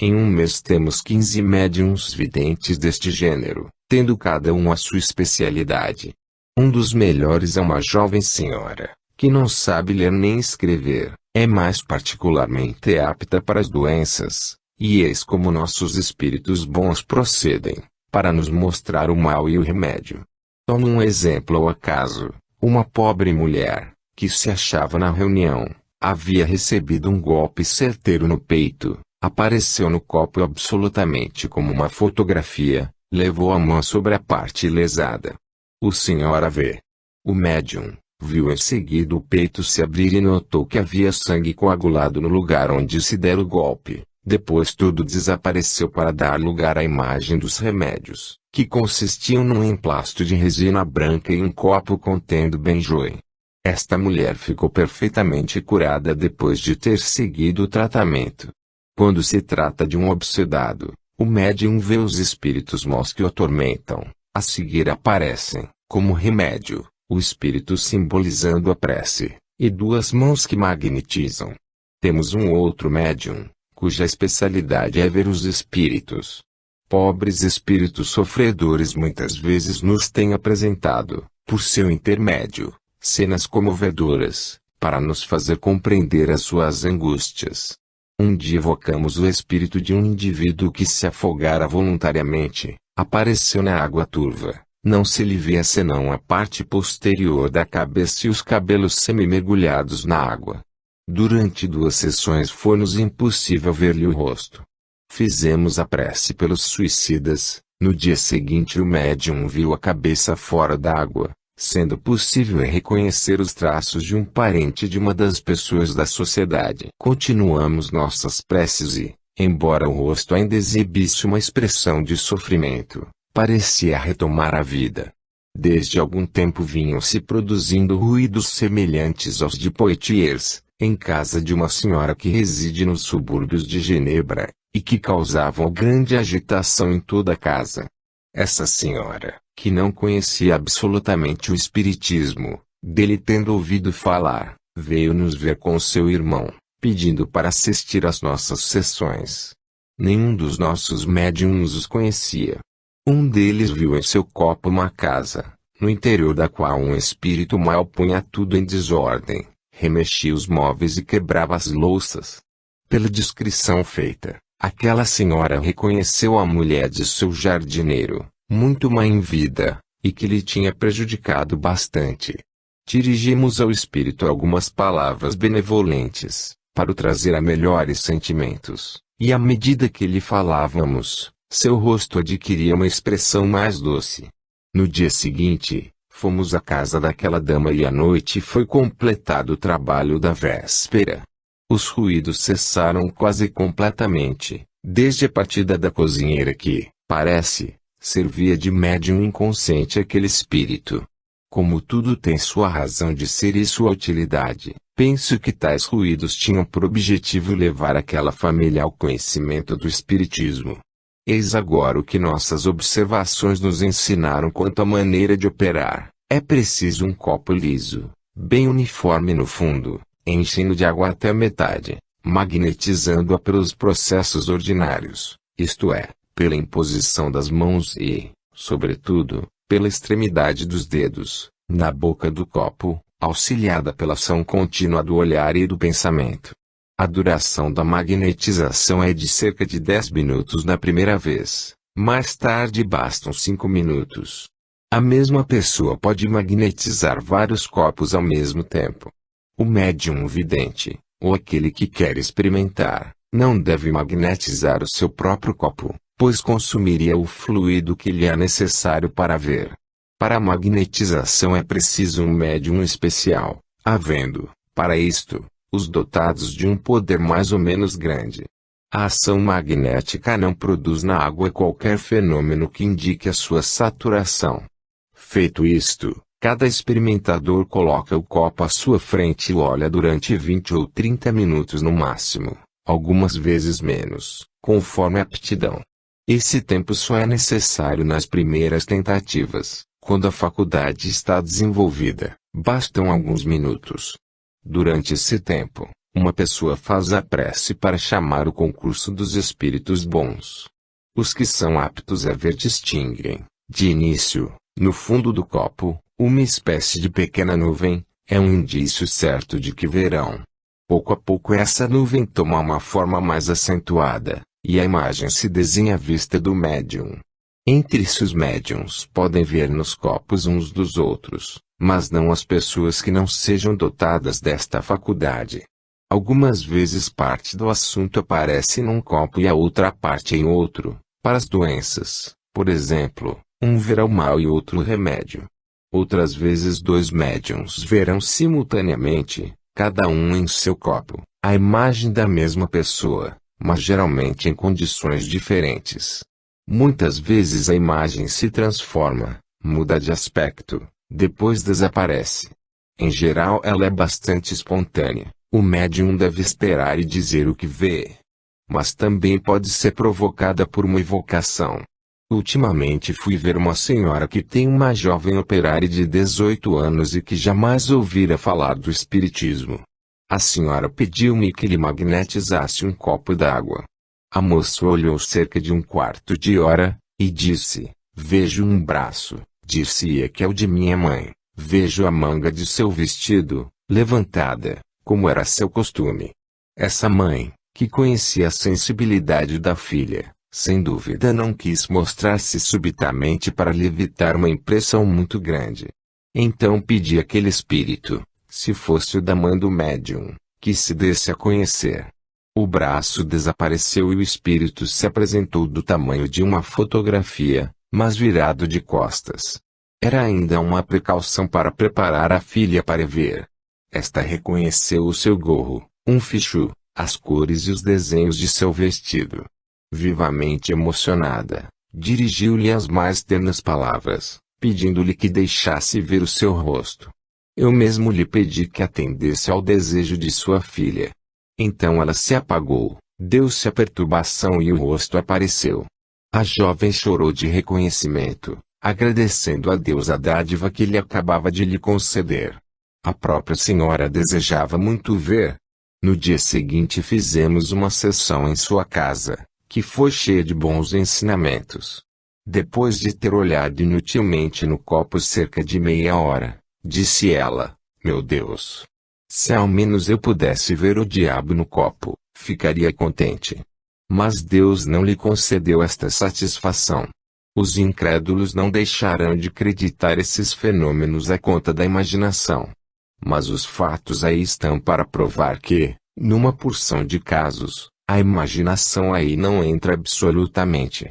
Em um mês temos 15 médiuns videntes deste gênero, tendo cada um a sua especialidade. Um dos melhores é uma jovem senhora, que não sabe ler nem escrever, é mais particularmente apta para as doenças, e eis como nossos espíritos bons procedem, para nos mostrar o mal e o remédio. Toma um exemplo ao acaso. Uma pobre mulher, que se achava na reunião, havia recebido um golpe certeiro no peito, apareceu no copo absolutamente como uma fotografia, levou a mão sobre a parte lesada. O senhor vê. O médium viu em seguida o peito se abrir e notou que havia sangue coagulado no lugar onde se dera o golpe. Depois tudo desapareceu para dar lugar à imagem dos remédios, que consistiam num emplasto de resina branca e um copo contendo benjoim. Esta mulher ficou perfeitamente curada depois de ter seguido o tratamento. Quando se trata de um obsedado, o médium vê os espíritos maus que o atormentam. A seguir aparecem, como remédio, o espírito simbolizando a prece, e duas mãos que magnetizam. Temos um outro médium, cuja especialidade é ver os espíritos. Pobres espíritos sofredores muitas vezes nos têm apresentado, por seu intermédio, cenas comovedoras, para nos fazer compreender as suas angústias. Um dia evocamos o espírito de um indivíduo que se afogara voluntariamente, apareceu na água turva, não se lhe via senão a parte posterior da cabeça e os cabelos semi-mergulhados na água. Durante 2 sessões foi-nos impossível ver-lhe o rosto. Fizemos a prece pelos suicidas. No dia seguinte o médium viu a cabeça fora d'água, sendo possível reconhecer os traços de um parente de uma das pessoas da sociedade. Continuamos nossas preces e, embora o rosto ainda exibisse uma expressão de sofrimento, parecia retomar a vida. Desde algum tempo vinham se produzindo ruídos semelhantes aos de Poitiers, em casa de uma senhora que reside nos subúrbios de Genebra, e que causavam grande agitação em toda a casa. Essa senhora, que não conhecia absolutamente o espiritismo, dele tendo ouvido falar, veio nos ver com seu irmão, pedindo para assistir às nossas sessões. Nenhum dos nossos médiums os conhecia. Um deles viu em seu copo uma casa, no interior da qual um espírito mau punha tudo em desordem, remexia os móveis e quebrava as louças. Pela descrição feita, aquela senhora reconheceu a mulher de seu jardineiro, muito má em vida, e que lhe tinha prejudicado bastante. Dirigimos ao espírito algumas palavras benevolentes, para o trazer a melhores sentimentos, e à medida que lhe falávamos, seu rosto adquiria uma expressão mais doce. No dia seguinte, fomos à casa daquela dama e à noite foi completado o trabalho da véspera. Os ruídos cessaram quase completamente, desde a partida da cozinheira que, parece, servia de médium inconsciente àquele espírito. Como tudo tem sua razão de ser e sua utilidade, penso que tais ruídos tinham por objetivo levar aquela família ao conhecimento do espiritismo. Eis agora o que nossas observações nos ensinaram quanto à maneira de operar. É preciso um copo liso, bem uniforme no fundo, enchendo de água até a metade, magnetizando-a pelos processos ordinários, isto é, pela imposição das mãos e, sobretudo, pela extremidade dos dedos, na boca do copo, auxiliada pela ação contínua do olhar e do pensamento. A duração da magnetização é de cerca de 10 minutos na primeira vez, mais tarde bastam 5 minutos. A mesma pessoa pode magnetizar vários copos ao mesmo tempo. O médium vidente, ou aquele que quer experimentar, não deve magnetizar o seu próprio copo, pois consumiria o fluido que lhe é necessário para ver. Para a magnetização é preciso um médium especial, havendo, para isto, os dotados de um poder mais ou menos grande. A ação magnética não produz na água qualquer fenômeno que indique a sua saturação. Feito isto, cada experimentador coloca o copo à sua frente e olha durante 20 ou 30 minutos no máximo, algumas vezes menos, conforme a aptidão. Esse tempo só é necessário nas primeiras tentativas, quando a faculdade está desenvolvida, bastam alguns minutos. Durante esse tempo, uma pessoa faz a prece para chamar o concurso dos espíritos bons. Os que são aptos a ver distinguem, de início, no fundo do copo, uma espécie de pequena nuvem, é um indício certo de que verão. Pouco a pouco essa nuvem toma uma forma mais acentuada, e a imagem se desenha à vista do médium. Entre-se os médiums podem ver nos copos uns dos outros, mas não as pessoas que não sejam dotadas desta faculdade. Algumas vezes parte do assunto aparece num copo e a outra parte em outro, para as doenças, por exemplo, um verá o mal e outro o remédio. Outras vezes dois médiums verão simultaneamente, cada um em seu copo, a imagem da mesma pessoa, mas geralmente em condições diferentes. Muitas vezes a imagem se transforma, muda de aspecto, depois desaparece. Em geral ela é bastante espontânea, o médium deve esperar e dizer o que vê. Mas também pode ser provocada por uma evocação. Ultimamente fui ver uma senhora que tem uma jovem operária de 18 anos e que jamais ouvira falar do espiritismo. A senhora pediu-me que lhe magnetizasse um copo d'água. A moça olhou cerca de um quarto de hora, e disse, vejo um braço, disse-a que é o de minha mãe, vejo a manga de seu vestido, levantada, como era seu costume. Essa mãe, que conhecia a sensibilidade da filha, sem dúvida não quis mostrar-se subitamente para lhe evitar uma impressão muito grande. Então pedi àquele espírito, se fosse o da mãe do médium, que se desse a conhecer. O braço desapareceu e o espírito se apresentou do tamanho de uma fotografia, mas virado de costas. Era ainda uma precaução para preparar a filha para ver. Esta reconheceu o seu gorro, um fichu, as cores e os desenhos de seu vestido. Vivamente emocionada, dirigiu-lhe as mais ternas palavras, pedindo-lhe que deixasse ver o seu rosto. Eu mesmo lhe pedi que atendesse ao desejo de sua filha. Então ela se apagou, deu-se a perturbação e o rosto apareceu. A jovem chorou de reconhecimento, agradecendo a Deus a dádiva que ele acabava de lhe conceder. A própria senhora desejava muito ver. No dia seguinte fizemos uma sessão em sua casa, que foi cheia de bons ensinamentos. Depois de ter olhado inutilmente no copo cerca de meia hora, disse ela, meu Deus! Se ao menos eu pudesse ver o diabo no copo, ficaria contente. Mas Deus não lhe concedeu esta satisfação. Os incrédulos não deixarão de acreditar esses fenômenos à conta da imaginação. Mas os fatos aí estão para provar que, numa porção de casos, a imaginação aí não entra absolutamente.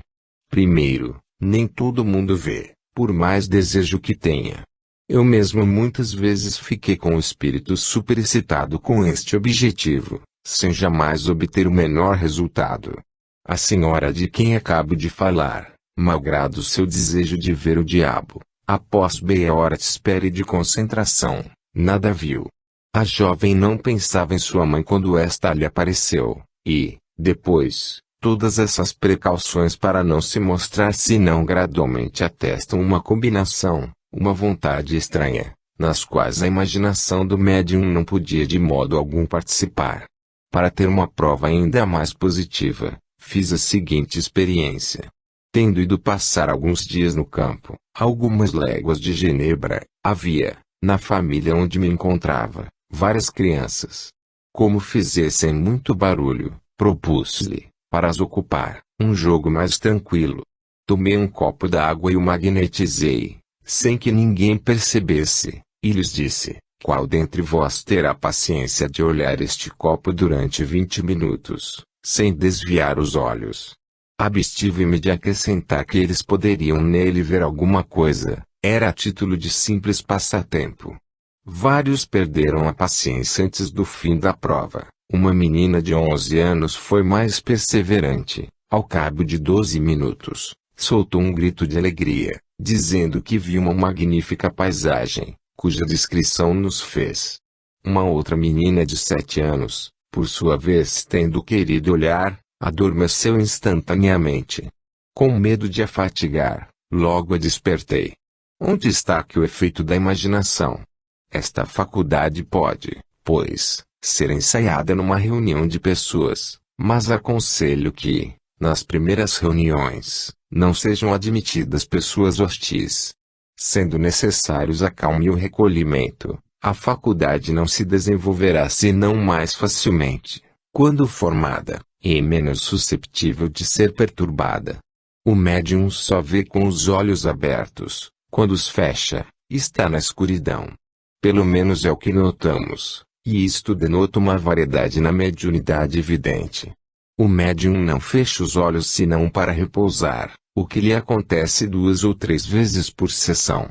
Primeiro, nem todo mundo vê, por mais desejo que tenha. Eu mesmo muitas vezes fiquei com o espírito superexcitado com este objetivo, sem jamais obter o menor resultado. A senhora de quem acabo de falar, malgrado seu desejo de ver o diabo, após meia hora de espera e de concentração, nada viu. A jovem não pensava em sua mãe quando esta lhe apareceu, e, depois, todas essas precauções para não se mostrar senão gradualmente atestam uma combinação, uma vontade estranha, nas quais a imaginação do médium não podia de modo algum participar. Para ter uma prova ainda mais positiva, fiz a seguinte experiência. Tendo ido passar alguns dias no campo, algumas léguas de Genebra, havia, na família onde me encontrava, várias crianças. Como fizessem muito barulho, propus-lhe, para as ocupar, um jogo mais tranquilo. Tomei um copo d'água e o magnetizei, sem que ninguém percebesse, e lhes disse, qual dentre vós terá paciência de olhar este copo durante 20 minutos, sem desviar os olhos? Abstive-me de acrescentar que eles poderiam nele ver alguma coisa, era a título de simples passatempo. Vários perderam a paciência antes do fim da prova. Uma menina de 11 anos foi mais perseverante, ao cabo de 12 minutos, soltou um grito de alegria, dizendo que viu uma magnífica paisagem, cuja descrição nos fez. Uma outra menina de 7 anos, por sua vez tendo querido olhar, adormeceu instantaneamente. Com medo de a fatigar, logo a despertei. Onde está aqui o efeito da imaginação? Esta faculdade pode, pois, ser ensaiada numa reunião de pessoas, mas aconselho que, nas primeiras reuniões, não sejam admitidas pessoas hostis. Sendo necessários a calma e o recolhimento, a faculdade não se desenvolverá senão mais facilmente, quando formada, e menos susceptível de ser perturbada. O médium só vê com os olhos abertos, quando os fecha, está na escuridão. Pelo menos é o que notamos, e isto denota uma variedade na mediunidade evidente. O médium não fecha os olhos senão para repousar, o que lhe acontece 2 ou 3 vezes por sessão.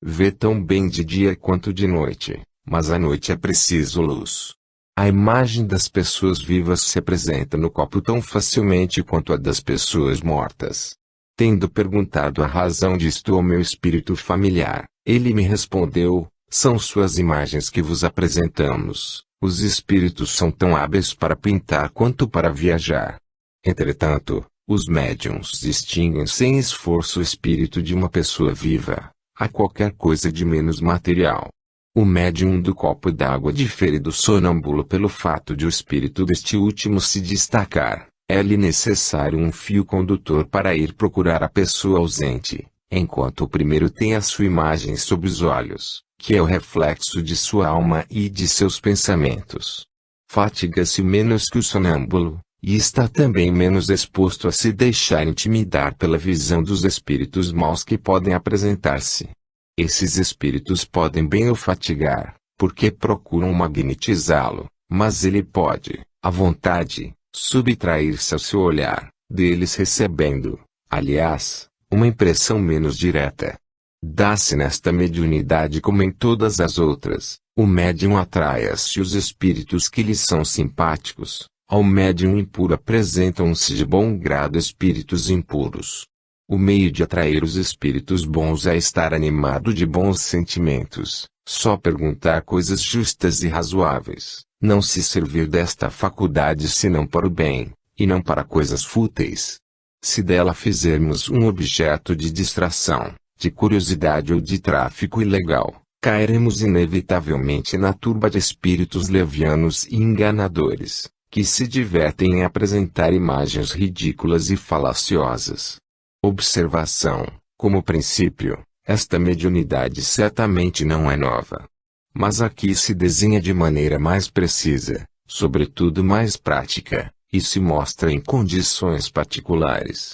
Vê tão bem de dia quanto de noite, mas à noite é preciso luz. A imagem das pessoas vivas se apresenta no copo tão facilmente quanto a das pessoas mortas. Tendo perguntado a razão disto ao meu espírito familiar, ele me respondeu: são suas imagens que vos apresentamos. Os espíritos são tão hábeis para pintar quanto para viajar. Entretanto, os médiuns distinguem sem esforço o espírito de uma pessoa viva, a qualquer coisa de menos material. O médium do copo d'água difere do sonâmbulo pelo fato de o espírito deste último se destacar. É-lhe necessário um fio condutor para ir procurar a pessoa ausente, enquanto o primeiro tem a sua imagem sob os olhos, que é o reflexo de sua alma e de seus pensamentos. Fatiga-se menos que o sonâmbulo, e está também menos exposto a se deixar intimidar pela visão dos espíritos maus que podem apresentar-se. Esses espíritos podem bem o fatigar, porque procuram magnetizá-lo, mas ele pode, à vontade, subtrair-se ao seu olhar, deles recebendo, aliás, uma impressão menos direta. Dá-se nesta mediunidade como em todas as outras, o médium atrai-se os espíritos que lhe são simpáticos, ao médium impuro apresentam-se de bom grado espíritos impuros. O meio de atrair os espíritos bons é estar animado de bons sentimentos, só perguntar coisas justas e razoáveis, não se servir desta faculdade senão para o bem, e não para coisas fúteis. Se dela fizermos um objeto de distração, de curiosidade ou de tráfico ilegal, cairemos inevitavelmente na turba de espíritos levianos e enganadores, que se divertem em apresentar imagens ridículas e falaciosas. Observação: como princípio, esta mediunidade certamente não é nova. Mas aqui se desenha de maneira mais precisa, sobretudo mais prática, e se mostra em condições particulares.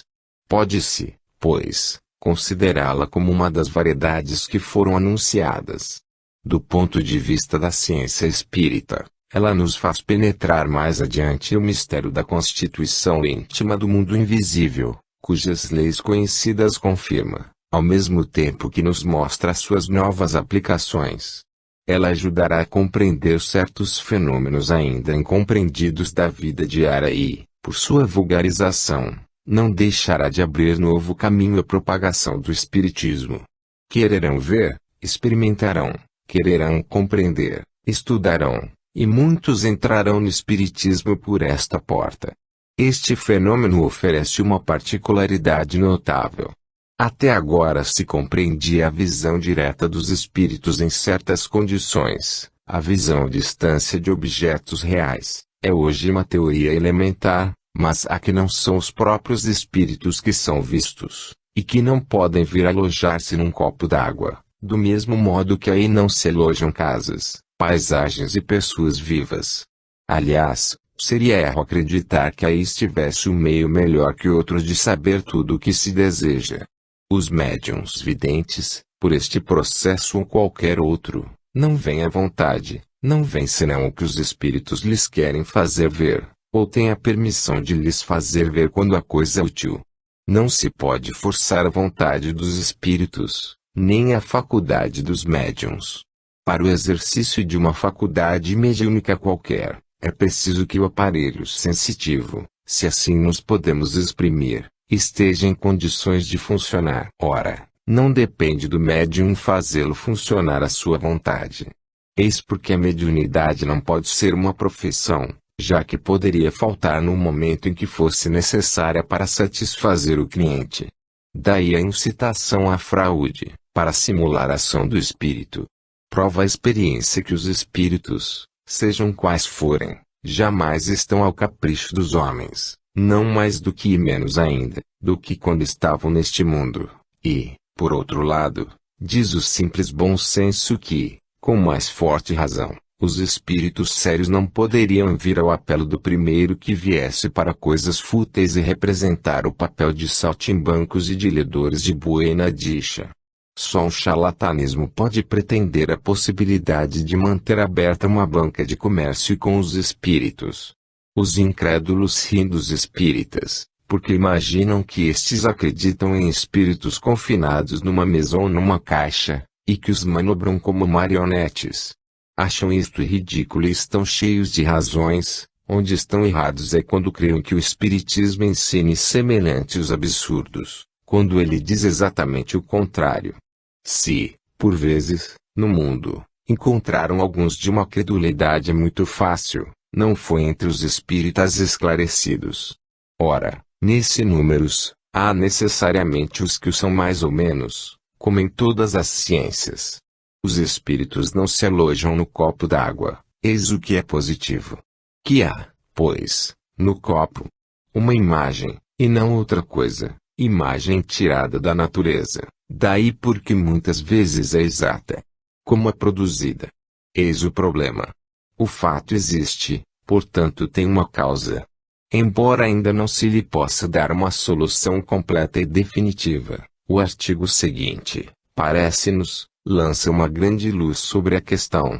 Pode-se, pois, considerá-la como uma das variedades que foram anunciadas. Do ponto de vista da ciência espírita, ela nos faz penetrar mais adiante o mistério da constituição íntima do mundo invisível, cujas leis conhecidas confirma, ao mesmo tempo que nos mostra suas novas aplicações. Ela ajudará a compreender certos fenômenos ainda incompreendidos da vida diária e, por sua vulgarização, não deixará de abrir novo caminho à propagação do espiritismo. Quererão ver, experimentarão, quererão compreender, estudarão, e muitos entrarão no espiritismo por esta porta. Este fenômeno oferece uma particularidade notável. Até agora se compreendia a visão direta dos espíritos em certas condições. A visão à distância de objetos reais é hoje uma teoria elementar, mas há que não são os próprios espíritos que são vistos, e que não podem vir alojar-se num copo d'água, do mesmo modo que aí não se alojam casas, paisagens e pessoas vivas. Aliás, seria erro acreditar que aí estivesse um meio melhor que outro de saber tudo o que se deseja. Os médiuns videntes, por este processo ou qualquer outro, não veem à vontade, não veem senão o que os espíritos lhes querem fazer ver, ou têm a permissão de lhes fazer ver quando a coisa é útil. Não se pode forçar a vontade dos espíritos, nem a faculdade dos médiuns. Para o exercício de uma faculdade mediúnica qualquer, é preciso que o aparelho sensitivo, se assim nos podemos exprimir, esteja em condições de funcionar. Ora, não depende do médium fazê-lo funcionar à sua vontade. Eis porque a mediunidade não pode ser uma profissão, já que poderia faltar no momento em que fosse necessária para satisfazer o cliente. Daí a incitação à fraude, para simular a ação do espírito. Prova a experiência que os espíritos, sejam quais forem, jamais estão ao capricho dos homens, não mais do que e menos ainda, do que quando estavam neste mundo, e, por outro lado, Diz o simples bom senso que, com mais forte razão, os espíritos sérios não poderiam vir ao apelo do primeiro que viesse para coisas fúteis e representar o papel de saltimbancos e de ledores de buena dicha. Só um charlatanismo pode pretender a possibilidade de manter aberta uma banca de comércio com os espíritos. Os incrédulos riem dos espíritas, porque imaginam que estes acreditam em espíritos confinados numa mesa ou numa caixa, e que os manobram como marionetes. Acham isto ridículo e estão cheios de razões. Onde estão errados é quando creem que o espiritismo ensine semelhantes absurdos, quando ele diz exatamente o contrário. Se, por vezes, no mundo, encontraram alguns de uma credulidade muito fácil, não foi entre os espíritas esclarecidos. Ora, nesse números, há necessariamente os que o são mais ou menos, como em todas as ciências. Os espíritos não se alojam no copo d'água, eis o que é positivo. Que há, pois, no copo, uma imagem, e não outra coisa, imagem tirada da natureza, daí porque muitas vezes é exata. Como é produzida? Eis o problema. O fato existe, portanto tem uma causa. Embora ainda não se lhe possa dar uma solução completa e definitiva, o artigo seguinte, parece-nos, lança uma grande luz sobre a questão.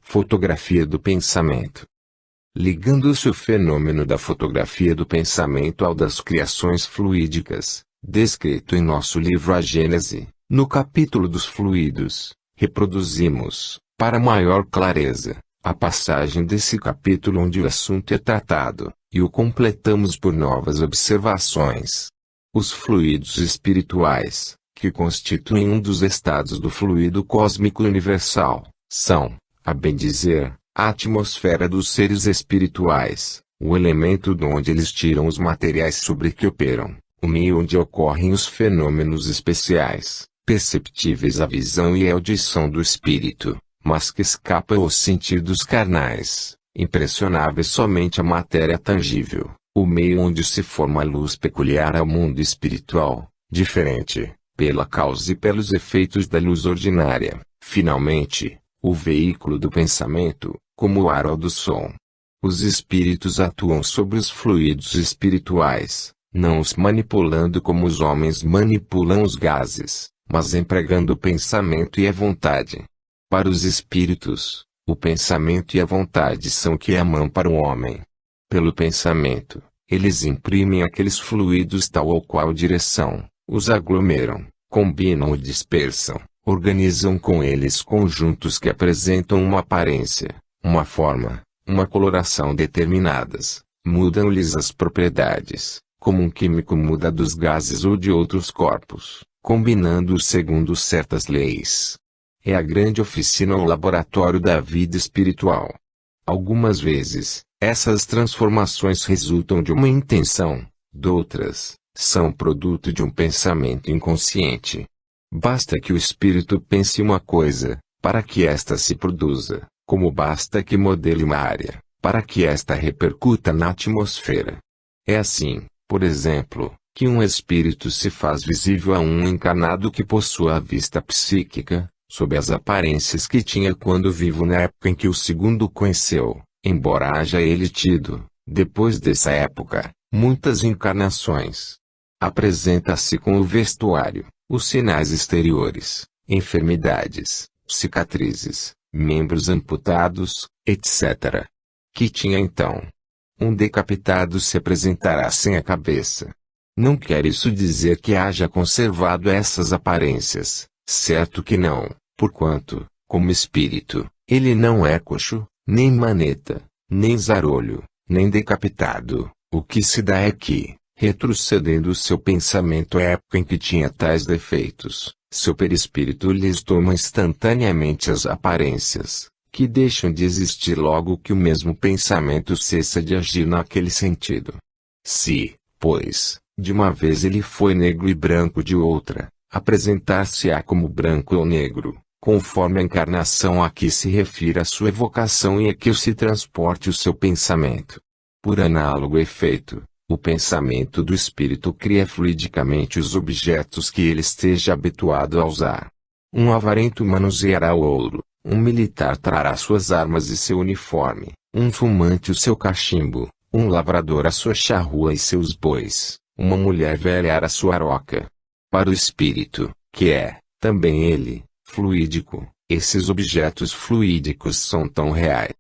Fotografia do pensamento. Ligando-se o fenômeno da fotografia do pensamento ao das criações fluídicas, descrito em nosso livro A Gênese, no capítulo dos fluidos, reproduzimos, para maior clareza, a passagem desse capítulo onde o assunto é tratado, e o completamos por novas observações. Os fluidos espirituais, que constituem um dos estados do fluido cósmico universal, são, a bem dizer, a atmosfera dos seres espirituais, o elemento de onde eles tiram os materiais sobre que operam, o meio onde ocorrem os fenômenos especiais, perceptíveis à visão e à audição do espírito, mas que escapam aos sentidos carnais, impressionáveis somente à matéria tangível, o meio onde se forma a luz peculiar ao mundo espiritual, diferente, pela causa e pelos efeitos da luz ordinária, finalmente, o veículo do pensamento, como o ar ou do som. Os espíritos atuam sobre os fluidos espirituais, não os manipulando como os homens manipulam os gases, mas empregando o pensamento e a vontade. Para os espíritos, o pensamento e a vontade são que amam para o homem. Pelo pensamento, eles imprimem aqueles fluidos tal ou qual direção, os aglomeram, combinam ou dispersam, organizam com eles conjuntos que apresentam uma aparência, uma forma, uma coloração determinadas, mudam-lhes as propriedades, como um químico muda dos gases ou de outros corpos, combinando-os segundo certas leis. É a grande oficina ou laboratório da vida espiritual. Algumas vezes, essas transformações resultam de uma intenção, doutras, são produto de um pensamento inconsciente. Basta que o espírito pense uma coisa, para que esta se produza, como basta que modele uma área, para que esta repercuta na atmosfera. É assim, por exemplo, que um espírito se faz visível a um encarnado que possua a vista psíquica, sob as aparências que tinha quando vivo na época em que o segundo o conheceu, embora haja ele tido, depois dessa época, muitas encarnações. Apresenta-se com o vestuário, os sinais exteriores, enfermidades, cicatrizes, membros amputados, etc. Que tinha então. Um decapitado se apresentará sem a cabeça. Não quer isso dizer que haja conservado essas aparências, certo que não, porquanto, como espírito, ele não é coxo, nem maneta, nem zarolho, nem decapitado. O que se dá é que, retrocedendo o seu pensamento à época em que tinha tais defeitos, seu perispírito lhes toma instantaneamente as aparências, que deixam de existir logo que o mesmo pensamento cessa de agir naquele sentido. Se, pois, de uma vez ele foi negro e branco de outra, apresentar-se-á como branco ou negro, conforme a encarnação a que se refira a sua evocação e a que se transporte o seu pensamento. Por análogo efeito, o pensamento do espírito cria fluidicamente os objetos que ele esteja habituado a usar. Um avarento manuseará o ouro, um militar trará suas armas e seu uniforme, um fumante o seu cachimbo, um lavrador a sua charrua e seus bois, uma mulher velha a sua aroca. Para o espírito, que é, também ele, fluídico, esses objetos fluídicos são tão reais